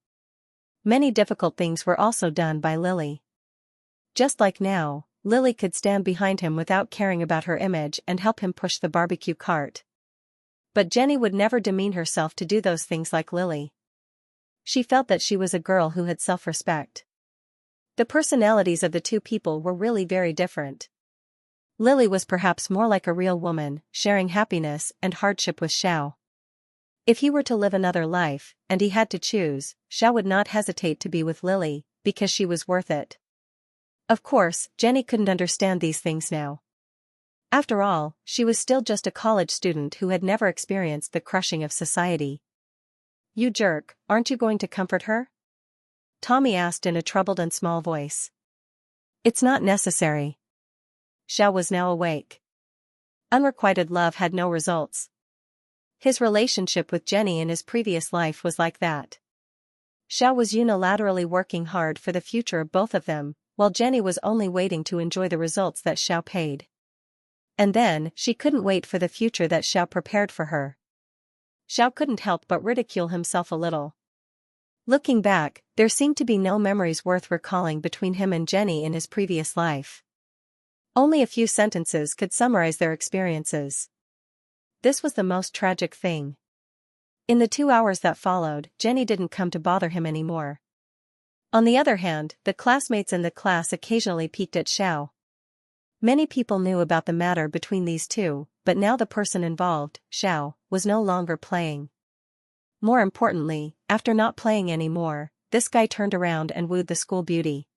Many difficult things were also done by Lily. Just like now, Lily could stand behind him without caring about her image and help him push the barbecue cart. But Jenny would never demean herself to do those things like Lily. She felt that she was a girl who had self-respect. The personalities of the two people were really very different. Lily was perhaps more like a real woman, sharing happiness and hardship with Xiao. If he were to live another life, and he had to choose, Xiao would not hesitate to be with Lily, because she was worth it. Of course, Jenny couldn't understand these things now. After all, she was still just a college student who had never experienced the crushing of society. "You jerk, aren't you going to comfort her?" Tommy asked in a troubled and small voice. "It's not necessary." Xiao was now awake. Unrequited love had no results. His relationship with Jenny in his previous life was like that. Xiao was unilaterally working hard for the future of both of them, while Jenny was only waiting to enjoy the results that Xiao paid. And then, she couldn't wait for the future that Xiao prepared for her. Xiao couldn't help but ridicule himself a little. Looking back, there seemed to be no memories worth recalling between him and Jenny in his previous life. Only a few sentences could summarize their experiences. This was the most tragic thing. In the 2 hours that followed, Jenny didn't come to bother him anymore. On the other hand, the classmates in the class occasionally peeked at Xiao. Many people knew about the matter between these two, but now the person involved, Xiao, was no longer playing. More importantly, after not playing anymore, this guy turned around and wooed the school beauty.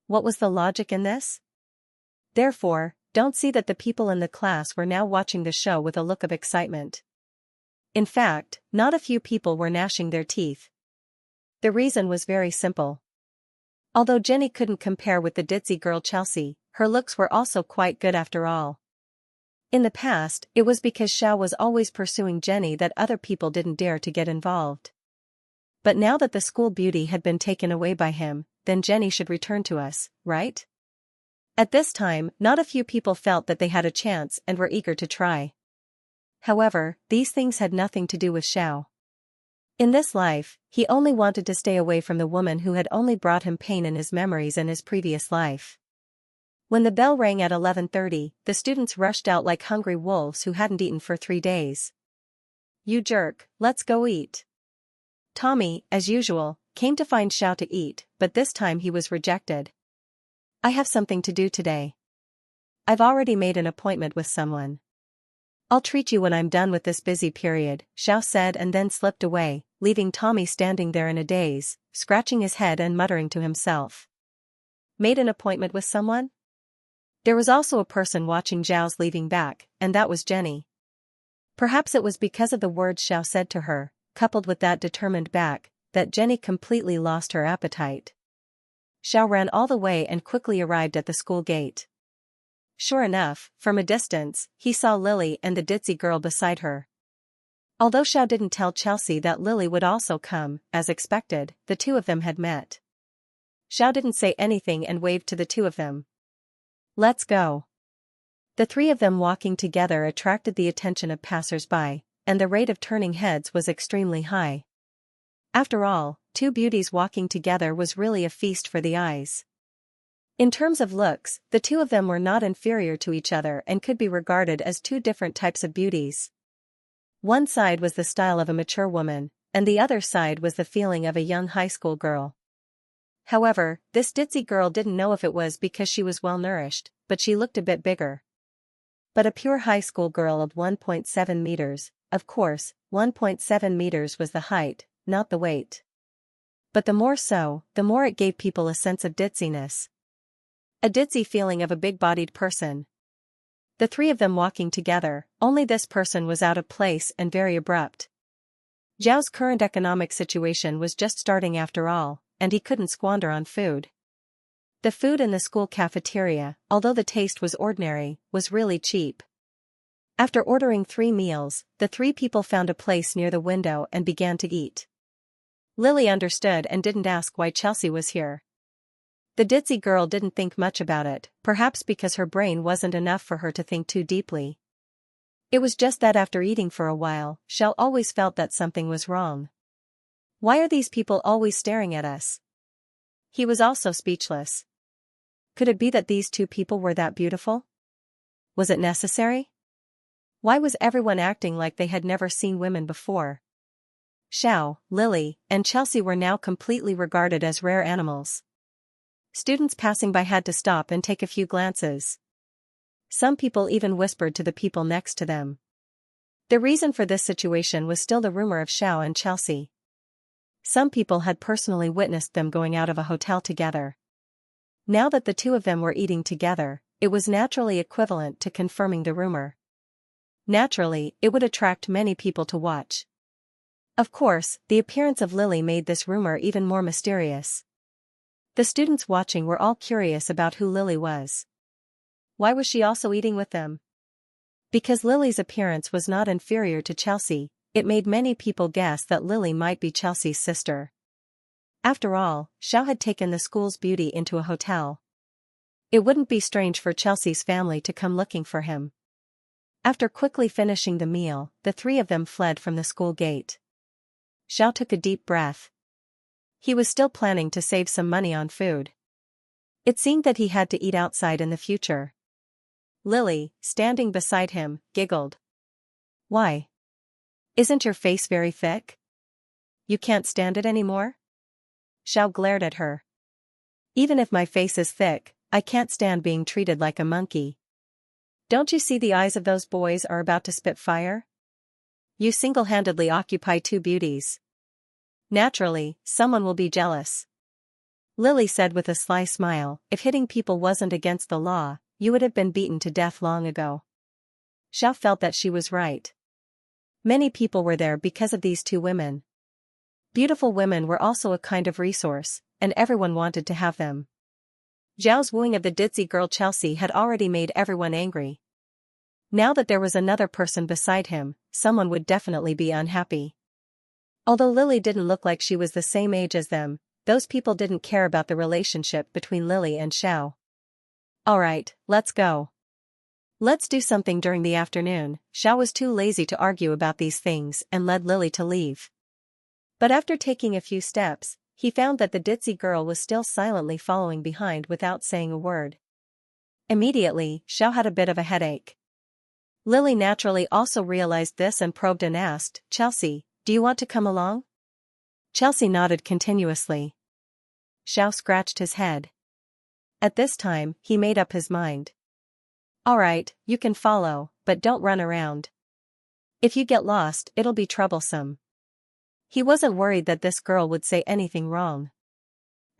What was the logic in this? Therefore, don't see that the people in the class were now watching the show with a look of excitement. In fact, not a few people were gnashing their teeth. The reason was very simple. Although Jenny couldn't compare with the ditzy girl Chelsea, her looks were also quite good after all. In the past, it was because Xiao was always pursuing Jenny that other people didn't dare to get involved. But now that the school beauty had been taken away by him, then Jenny should return to us, right? At this time, not a few people felt that they had a chance and were eager to try. However, these things had nothing to do with Xiao. In this life, he only wanted to stay away from the woman who had only brought him pain in his memories and his previous life. When the bell rang at 11:30, the students rushed out like hungry wolves who hadn't eaten for 3 days. "You jerk, let's go eat." Tommy, as usual, came to find Xiao to eat, but this time he was rejected. "I have something to do today. I've already made an appointment with someone. I'll treat you when I'm done with this busy period," Xiao said and then slipped away, leaving Tommy standing there in a daze, scratching his head and muttering to himself. Made an appointment with someone? There was also a person watching Zhao's leaving back, and that was Jenny. Perhaps it was because of the words Xiao said to her, coupled with that determined back, that Jenny completely lost her appetite. Xiao ran all the way and quickly arrived at the school gate. Sure enough, from a distance, he saw Lily and the ditzy girl beside her. Although Xiao didn't tell Chelsea that Lily would also come, as expected, the two of them had met. Xiao didn't say anything and waved to the two of them. "Let's go." The three of them walking together attracted the attention of passers-by, and the rate of turning heads was extremely high. After all, two beauties walking together was really a feast for the eyes. In terms of looks, the two of them were not inferior to each other and could be regarded as two different types of beauties. One side was the style of a mature woman, and the other side was the feeling of a young high school girl. However, this ditzy girl didn't know if it was because she was well-nourished, but she looked a bit bigger. But a pure high school girl of 1.7 meters, of course, 1.7 meters was the height, not the weight. But the more so, the more it gave people a sense of ditziness. A ditzy feeling of a big-bodied person. The three of them walking together, only this person was out of place and very abrupt. Zhao's current economic situation was just starting after all, and he couldn't squander on food. The food in the school cafeteria, although the taste was ordinary, was really cheap. After ordering 3 meals, the three people found a place near the window and began to eat. Lily understood and didn't ask why Chelsea was here. The ditzy girl didn't think much about it, perhaps because her brain wasn't enough for her to think too deeply. It was just that after eating for a while, Xiao always felt that something was wrong. Why are these people always staring at us? He was also speechless. Could it be that these two people were that beautiful? Was it necessary? Why was everyone acting like they had never seen women before? Xiao, Lily, and Chelsea were now completely regarded as rare animals. Students passing by had to stop and take a few glances. Some people even whispered to the people next to them. The reason for this situation was still the rumor of Xiao and Chelsea. Some people had personally witnessed them going out of a hotel together. Now that the two of them were eating together, it was naturally equivalent to confirming the rumor. Naturally, it would attract many people to watch. Of course, the appearance of Lily made this rumor even more mysterious. The students watching were all curious about who Lily was. Why was she also eating with them? Because Lily's appearance was not inferior to Chelsea, it made many people guess that Lily might be Chelsea's sister. After all, Xiao had taken the school's beauty into a hotel. It wouldn't be strange for Chelsea's family to come looking for him. After quickly finishing the meal, the three of them fled from the school gate. Xiao took a deep breath. He was still planning to save some money on food. It seemed that he had to eat outside in the future. Lily, standing beside him, giggled. Why? Isn't your face very thick? You can't stand it anymore? Xiao glared at her. Even if my face is thick, I can't stand being treated like a monkey. Don't you see the eyes of those boys are about to spit fire? You single-handedly occupy two beauties. Naturally, someone will be jealous. Lily said with a sly smile, if hitting people wasn't against the law, you would have been beaten to death long ago. Xiao felt that she was right. Many people were there because of these two women. Beautiful women were also a kind of resource, and everyone wanted to have them. Zhao's wooing of the ditzy girl Chelsea had already made everyone angry. Now that there was another person beside him, someone would definitely be unhappy. Although Lily didn't look like she was the same age as them, those people didn't care about the relationship between Lily and Xiao. Alright, let's go. Let's do something during the afternoon. Xiao was too lazy to argue about these things and led Lily to leave. But after taking a few steps, he found that the ditzy girl was still silently following behind without saying a word. Immediately, Xiao had a bit of a headache. Lily naturally also realized this and probed and asked, Chelsea, do you want to come along? Chelsea nodded continuously. Xiao scratched his head. At this time, he made up his mind. Alright, you can follow, but don't run around. If you get lost, it'll be troublesome. He wasn't worried that this girl would say anything wrong.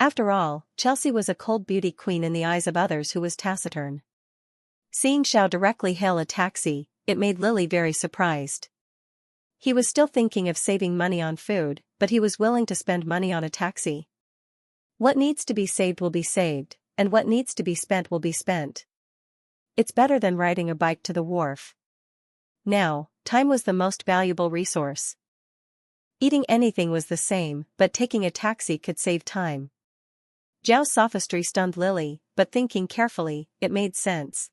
After all, Chelsea was a cold beauty queen in the eyes of others who was taciturn. Seeing Xiao directly hail a taxi, it made Lily very surprised. He was still thinking of saving money on food, but he was willing to spend money on a taxi. What needs to be saved will be saved, and what needs to be spent will be spent. It's better than riding a bike to the wharf. Now, time was the most valuable resource. Eating anything was the same, but taking a taxi could save time. Zhao's sophistry stunned Lily, but thinking carefully, it made sense.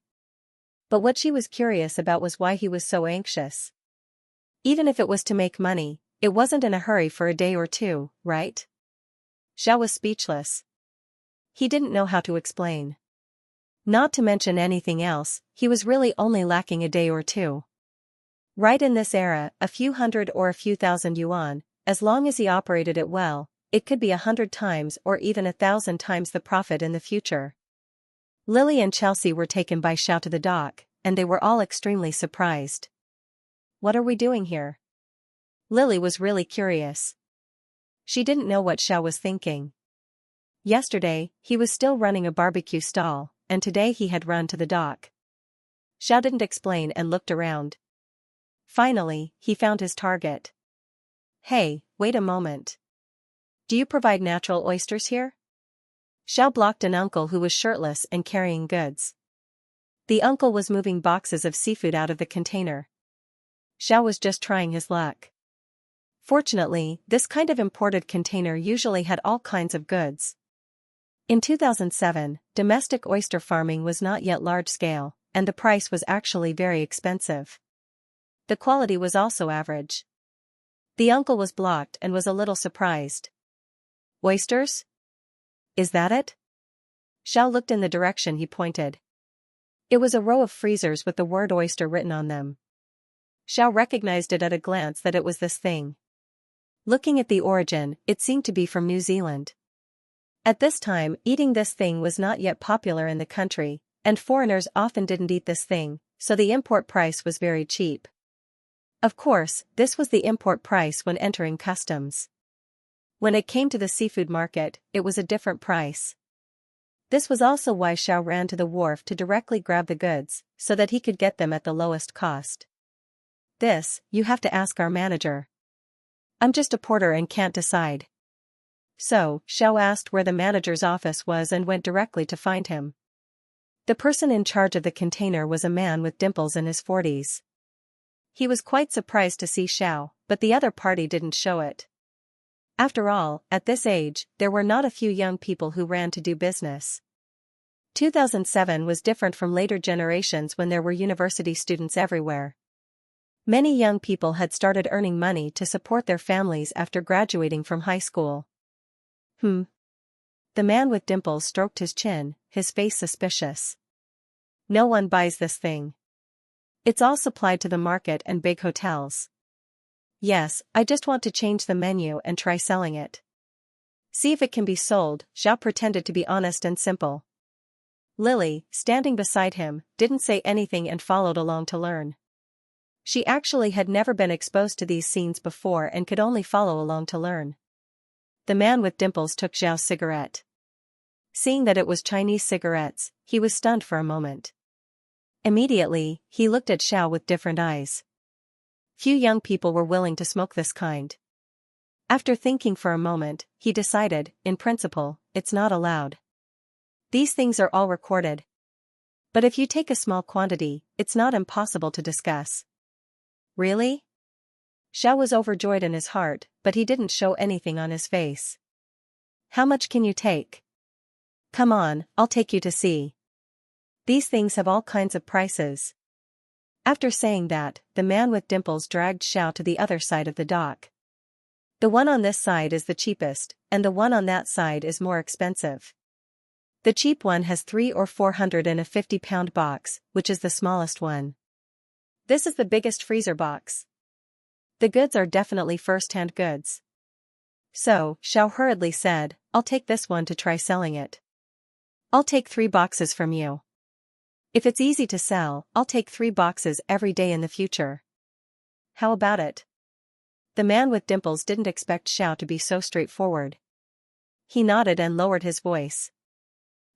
But what she was curious about was why he was so anxious. Even if it was to make money, it wasn't in a hurry for a day or two, right? Xiao was speechless. He didn't know how to explain. Not to mention anything else, he was really only lacking a day or two. Right in this era, a few hundred or a few thousand yuan, as long as he operated it well, it could be 100 times or even 1,000 times the profit in the future. Lily and Chelsea were taken by Xiao to the dock, and they were all extremely surprised. What are we doing here? Lily was really curious. She didn't know what Xiao was thinking. Yesterday, he was still running a barbecue stall, and today he had run to the dock. Xiao didn't explain and looked around. Finally, he found his target. Hey, wait a moment. Do you provide natural oysters here? Xiao blocked an uncle who was shirtless and carrying goods. The uncle was moving boxes of seafood out of the container. Xiao was just trying his luck. Fortunately, this kind of imported container usually had all kinds of goods. In 2007, domestic oyster farming was not yet large-scale, and the price was actually very expensive. The quality was also average. The uncle was blocked and was a little surprised. Oysters? Is that it? Xiao looked in the direction he pointed. It was a row of freezers with the word oyster written on them. Xiao recognized it at a glance that it was this thing. Looking at the origin, it seemed to be from New Zealand. At this time, eating this thing was not yet popular in the country, and foreigners often didn't eat this thing, so the import price was very cheap. Of course, this was the import price when entering customs. When it came to the seafood market, it was a different price. This was also why Xiao ran to the wharf to directly grab the goods, so that he could get them at the lowest cost. This, you have to ask our manager. I'm just a porter and can't decide. So, Xiao asked where the manager's office was and went directly to find him. The person in charge of the container was a man with dimples in his 40s. He was quite surprised to see Xiao, but the other party didn't show it. After all, at this age, there were not a few young people who ran to do business. 2007 was different from later generations when there were university students everywhere. Many young people had started earning money to support their families after graduating from high school. The man with dimples stroked his chin, his face suspicious. No one buys this thing. It's all supplied to the market and big hotels. Yes, I just want to change the menu and try selling it. See if it can be sold. Xiao pretended to be honest and simple. Lily, standing beside him, didn't say anything and followed along to learn. She actually had never been exposed to these scenes before and could only follow along to learn. The man with dimples took Xiao's cigarette. Seeing that it was Chinese cigarettes, he was stunned for a moment. Immediately, he looked at Xiao with different eyes. Few young people were willing to smoke this kind. After thinking for a moment, he decided, in principle, it's not allowed. These things are all recorded. But if you take a small quantity, it's not impossible to discuss. Really? Xiao was overjoyed in his heart, but he didn't show anything on his face. How much can you take? Come on, I'll take you to see. These things have all kinds of prices. After saying that, the man with dimples dragged Xiao to the other side of the dock. The one on this side is the cheapest, and the one on that side is more expensive. The cheap one has 3 or 400 in a 50-pound box, which is the smallest one. This is the biggest freezer box. The goods are definitely first-hand goods. So, Xiao hurriedly said, I'll take this one to try selling it. I'll take 3 boxes from you. If it's easy to sell, I'll take 3 boxes every day in the future. How about it? The man with dimples didn't expect Xiao to be so straightforward. He nodded and lowered his voice.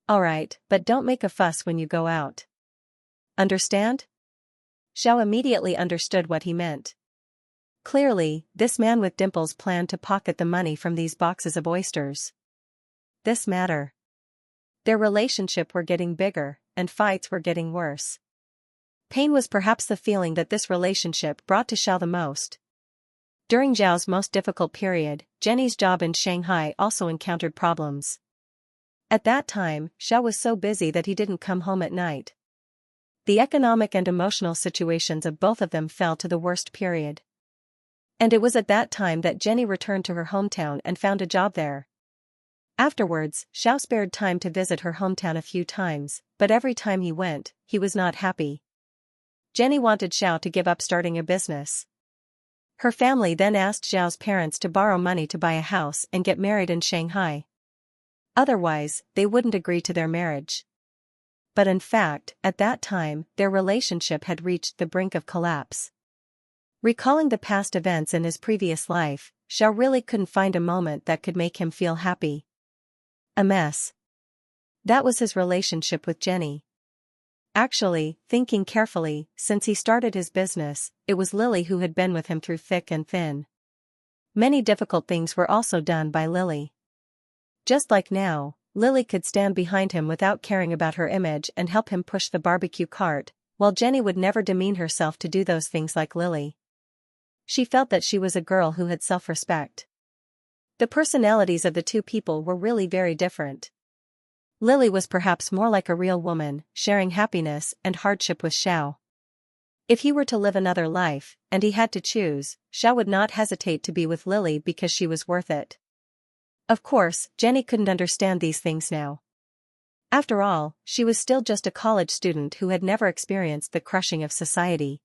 All right, but don't make a fuss when you go out. Understand? Xiao immediately understood what he meant. Clearly, this man with dimples planned to pocket the money from these boxes of oysters. This matter. Their relationship were getting bigger, and fights were getting worse. Pain was perhaps the feeling that this relationship brought to Xiao the most. During Zhao's most difficult period, Jenny's job in Shanghai also encountered problems. At that time, Xiao was so busy that he didn't come home at night. The economic and emotional situations of both of them fell to the worst period. And it was at that time that Jenny returned to her hometown and found a job there. Afterwards, Xiao spared time to visit her hometown a few times, but every time he went, he was not happy. Jenny wanted Xiao to give up starting a business. Her family then asked Xiao's parents to borrow money to buy a house and get married in Shanghai. Otherwise, they wouldn't agree to their marriage. But in fact, at that time, their relationship had reached the brink of collapse. Recalling the past events in his previous life, Xiao really couldn't find a moment that could make him feel happy. A mess. That was his relationship with Jenny. Actually, thinking carefully, since he started his business, it was Lily who had been with him through thick and thin. Many difficult things were also done by Lily. Just like now, Lily could stand behind him without caring about her image and help him push the barbecue cart, while Jenny would never demean herself to do those things like Lily. She felt that she was a girl who had self-respect. The personalities of the two people were really very different. Lily was perhaps more like a real woman, sharing happiness and hardship with Xiao. If he were to live another life, and he had to choose, Xiao would not hesitate to be with Lily because she was worth it. Of course, Jenny couldn't understand these things now. After all, she was still just a college student who had never experienced the crushing of society.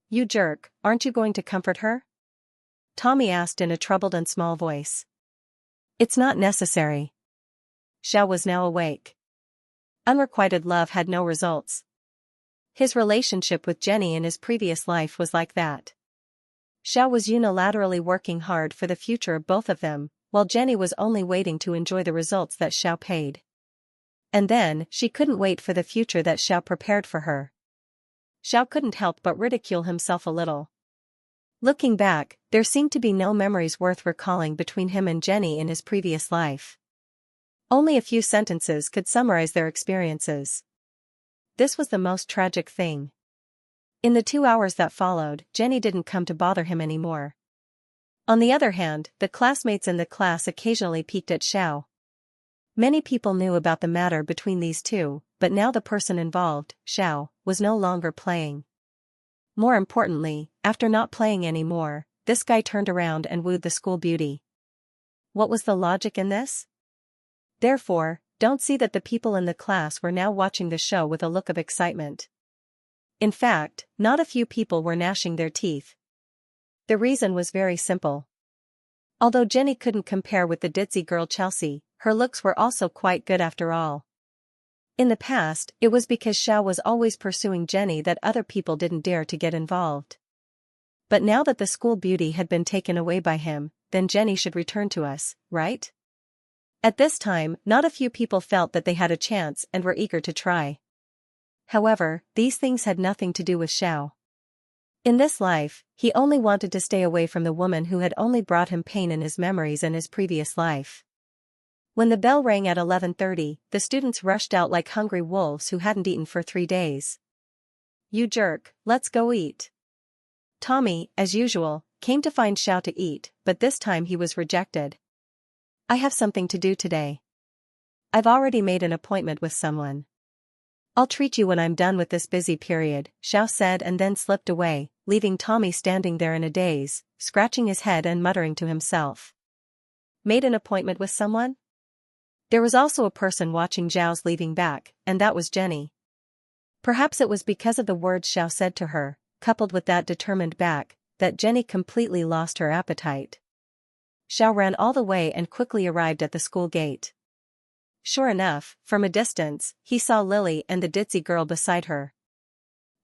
You jerk, aren't you going to comfort her? Tommy asked in a troubled and small voice. It's not necessary. Xiao was now awake. Unrequited love had no results. His relationship with Jenny in his previous life was like that. Xiao was unilaterally working hard for the future of both of them, while Jenny was only waiting to enjoy the results that Xiao paid. And then, she couldn't wait for the future that Xiao prepared for her. Xiao couldn't help but ridicule himself a little. Looking back, there seemed to be no memories worth recalling between him and Jenny in his previous life. Only a few sentences could summarize their experiences. This was the most tragic thing. In the 2 hours that followed, Jenny didn't come to bother him anymore. On the other hand, the classmates in the class occasionally peeked at Xiao. Many people knew about the matter between these two, but now the person involved, Xiao, was no longer playing. More importantly, after not playing anymore, this guy turned around and wooed the school beauty. What was the logic in this? Therefore, don't see that the people in the class were now watching the show with a look of excitement. In fact, not a few people were gnashing their teeth. The reason was very simple. Although Jenny couldn't compare with the ditzy girl Chelsea, her looks were also quite good after all. In the past, it was because Xiao was always pursuing Jenny that other people didn't dare to get involved. But now that the school beauty had been taken away by him, then Jenny should return to us, right? At this time, not a few people felt that they had a chance and were eager to try. However, these things had nothing to do with Xiao. In this life, he only wanted to stay away from the woman who had only brought him pain in his memories and his previous life. When the bell rang at 11:30, the students rushed out like hungry wolves who hadn't eaten for 3 days. "You jerk, let's go eat." Tommy, as usual, came to find Xiao to eat, but this time he was rejected. "I have something to do today. I've already made an appointment with someone. I'll treat you when I'm done with this busy period," Xiao said and then slipped away, leaving Tommy standing there in a daze, scratching his head and muttering to himself. Made an appointment with someone? There was also a person watching Zhao's leaving back, and that was Jenny. Perhaps it was because of the words Xiao said to her, coupled with that determined back, that Jenny completely lost her appetite. Xiao ran all the way and quickly arrived at the school gate. Sure enough, from a distance, he saw Lily and the ditzy girl beside her.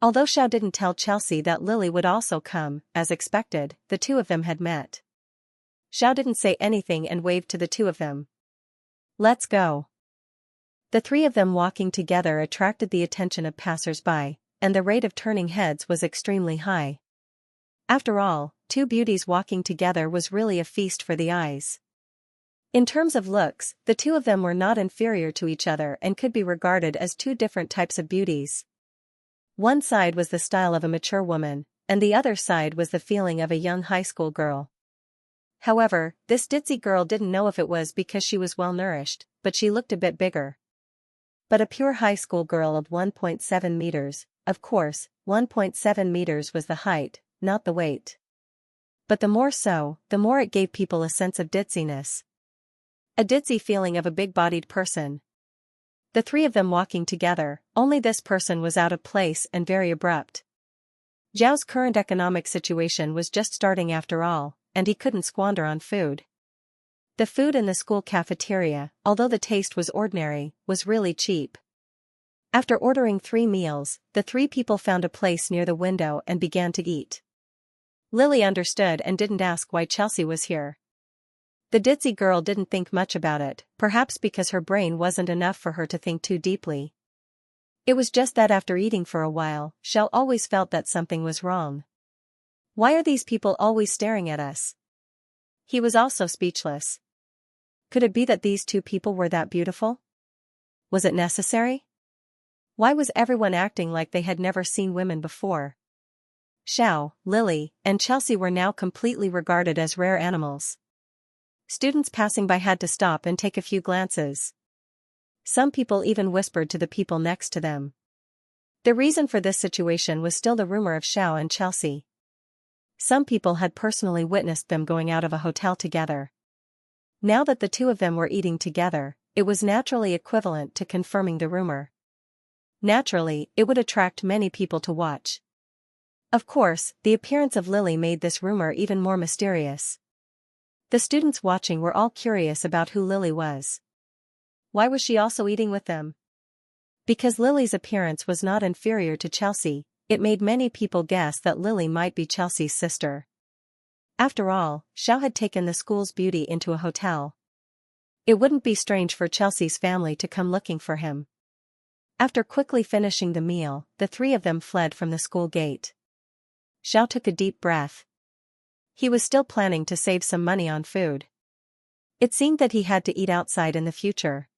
Although Xiao didn't tell Chelsea that Lily would also come, as expected, the two of them had met. Xiao didn't say anything and waved to the two of them. "Let's go." The three of them walking together attracted the attention of passers-by, and the rate of turning heads was extremely high. After all, two beauties walking together was really a feast for the eyes. In terms of looks, the two of them were not inferior to each other and could be regarded as two different types of beauties. One side was the style of a mature woman, and the other side was the feeling of a young high school girl. However, this ditzy girl didn't know if it was because she was well-nourished, but she looked a bit bigger. But a pure high school girl of 1.7 meters, of course, 1.7 meters was the height, not the weight. But the more so, the more it gave people a sense of ditziness. A ditzy feeling of a big-bodied person. The three of them walking together, only this person was out of place and very abrupt. Zhao's current economic situation was just starting after all, and he couldn't squander on food. The food in the school cafeteria, although the taste was ordinary, was really cheap. After ordering 3 meals, the three people found a place near the window and began to eat. Lily understood and didn't ask why Chelsea was here. The ditzy girl didn't think much about it, perhaps because her brain wasn't enough for her to think too deeply. It was just that after eating for a while, Xiao always felt that something was wrong. Why are these people always staring at us? He was also speechless. Could it be that these two people were that beautiful? Was it necessary? Why was everyone acting like they had never seen women before? Xiao, Lily, and Chelsea were now completely regarded as rare animals. Students passing by had to stop and take a few glances. Some people even whispered to the people next to them. The reason for this situation was still the rumor of Xiao and Chelsea. Some people had personally witnessed them going out of a hotel together. Now that the two of them were eating together, it was naturally equivalent to confirming the rumor. Naturally, it would attract many people to watch. Of course, the appearance of Lily made this rumor even more mysterious. The students watching were all curious about who Lily was. Why was she also eating with them? Because Lily's appearance was not inferior to Chelsea, it made many people guess that Lily might be Chelsea's sister. After all, Xiao had taken the school's beauty into a hotel. It wouldn't be strange for Chelsea's family to come looking for him. After quickly finishing the meal, the three of them fled from the school gate. Xiao took a deep breath. He was still planning to save some money on food. It seemed that he had to eat outside in the future.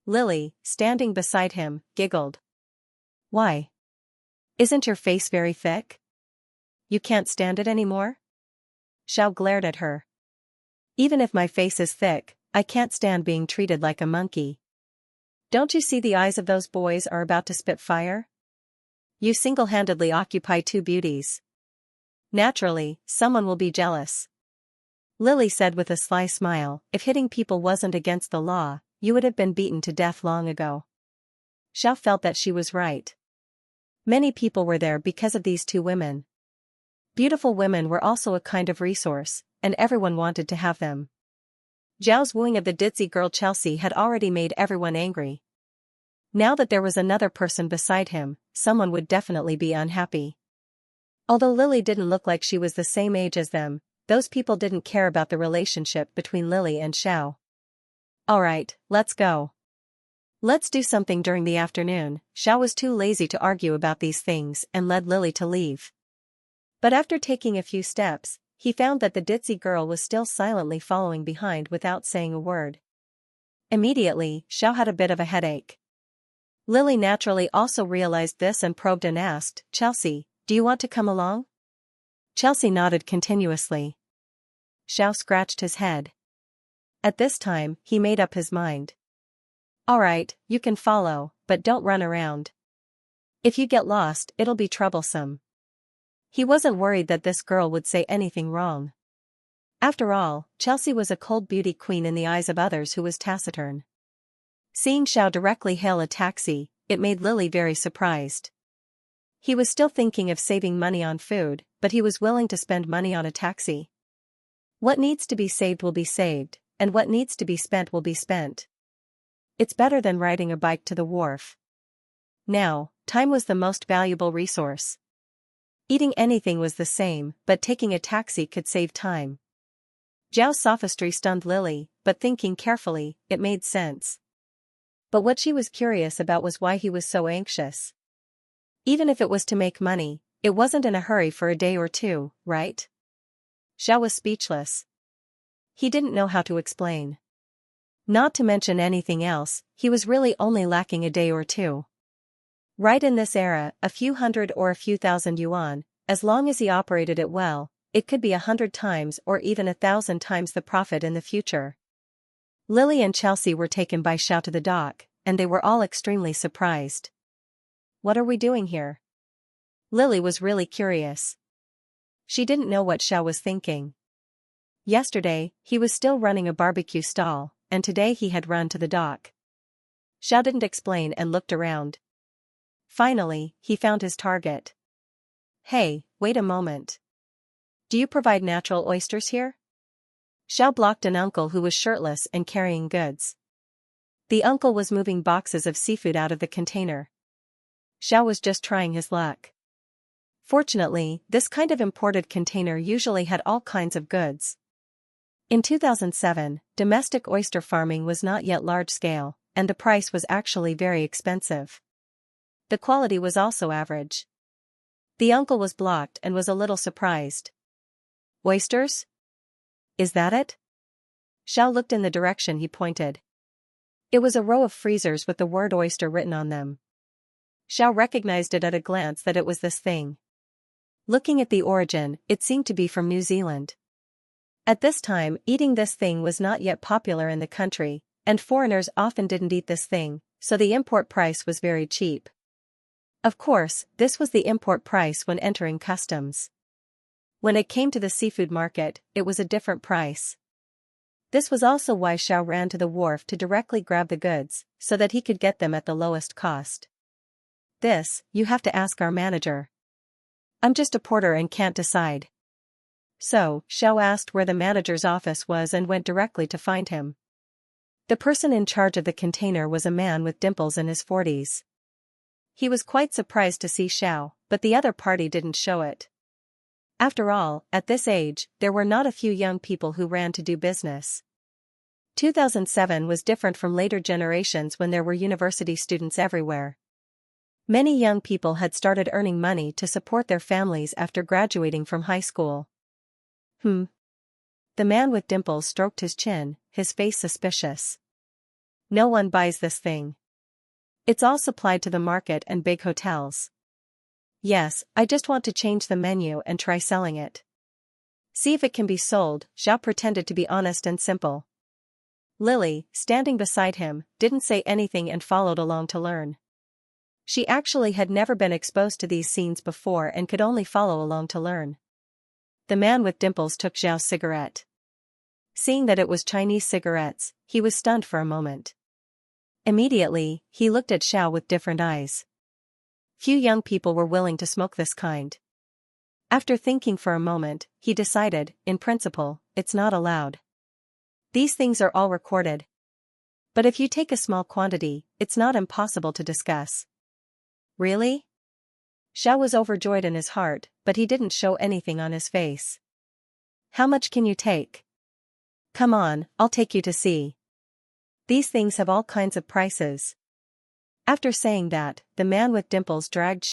Lily, standing beside him, giggled. Why? Isn't your face very thick? You can't stand it anymore? Xiao glared at her. Even if my face is thick, I can't stand being treated like a monkey. Don't you see the eyes of those boys are about to spit fire? You single-handedly occupy two beauties. Naturally, someone will be jealous. Lily said with a sly smile, if hitting people wasn't against the law, you would have been beaten to death long ago. Xiao felt that she was right. Many people were there because of these two women. Beautiful women were also a kind of resource, and everyone wanted to have them. Zhao's wooing of the ditzy girl Chelsea had already made everyone angry. Now that there was another person beside him, someone would definitely be unhappy. Although Lily didn't look like she was the same age as them, those people didn't care about the relationship between Lily and Xiao. Alright, let's go. Let's do something during the afternoon. Xiao was too lazy to argue about these things and led Lily to leave. But after taking a few steps, he found that the ditzy girl was still silently following behind without saying a word. Immediately, Xiao had a bit of a headache. Lily naturally also realized this and probed and asked, Chelsea, do you want to come along? Chelsea nodded continuously. Xiao scratched his head. At this time, he made up his mind. Alright, you can follow, but don't run around. If you get lost, it'll be troublesome. He wasn't worried that this girl would say anything wrong. After all, Chelsea was a cold beauty queen in the eyes of others who was taciturn. Seeing Xiao directly hail a taxi, it made Lily very surprised. He was still thinking of saving money on food, but he was willing to spend money on a taxi. What needs to be saved will be saved, and what needs to be spent will be spent. It's better than riding a bike to the wharf. Now, time was the most valuable resource. Eating anything was the same, but taking a taxi could save time. Zhao's sophistry stunned Lily, but thinking carefully, it made sense. But what she was curious about was why he was so anxious. Even if it was to make money, it wasn't in a hurry for a day or two, right? Xiao was speechless. He didn't know how to explain. Not to mention anything else, he was really only lacking a day or two. Right in this era, a few hundred or a few thousand yuan, as long as he operated it well, it could be 100 times or even 1,000 times the profit in the future. Lily and Chelsea were taken by Xiao to the dock, and they were all extremely surprised. What are we doing here? Lily was really curious. She didn't know what Xiao was thinking. Yesterday, he was still running a barbecue stall, and today he had run to the dock. Xiao didn't explain and looked around. Finally, he found his target. Hey, wait a moment. Do you provide natural oysters here? Xiao blocked an uncle who was shirtless and carrying goods. The uncle was moving boxes of seafood out of the container. Xiao was just trying his luck. Fortunately, this kind of imported container usually had all kinds of goods. In 2007, domestic oyster farming was not yet large-scale, and the price was actually very expensive. The quality was also average. The uncle was blocked and was a little surprised. Oysters? Is that it? Xiao looked in the direction he pointed. It was a row of freezers with the word oyster written on them. Xiao recognized it at a glance that it was this thing. Looking at the origin, it seemed to be from New Zealand. At this time, eating this thing was not yet popular in the country, and foreigners often didn't eat this thing, so the import price was very cheap. Of course, this was the import price when entering customs. When it came to the seafood market, it was a different price. This was also why Xiao ran to the wharf to directly grab the goods, so that he could get them at the lowest cost. This, you have to ask our manager. I'm just a porter and can't decide. So, Xiao asked where the manager's office was and went directly to find him. The person in charge of the container was a man with dimples in his 40s. He was quite surprised to see Xiao, but the other party didn't show it. After all, at this age, there were not a few young people who ran to do business. 2007 was different from later generations when there were university students everywhere. Many young people had started earning money to support their families after graduating from high school. The man with dimples stroked his chin, his face suspicious. No one buys this thing. It's all supplied to the market and big hotels. Yes, I just want to change the menu and try selling it. See if it can be sold. Xiao pretended to be honest and simple. Lily, standing beside him, didn't say anything and followed along to learn. She actually had never been exposed to these scenes before and could only follow along to learn. The man with dimples took Xiao's cigarette. Seeing that it was Chinese cigarettes, he was stunned for a moment. Immediately, he looked at Xiao with different eyes. Few young people were willing to smoke this kind. After thinking for a moment, he decided, in principle, it's not allowed. These things are all recorded. But if you take a small quantity, it's not impossible to discuss. Really? Xiao was overjoyed in his heart, but he didn't show anything on his face. How much can you take? Come on, I'll take you to see. These things have all kinds of prices. After saying that, the man with dimples dragged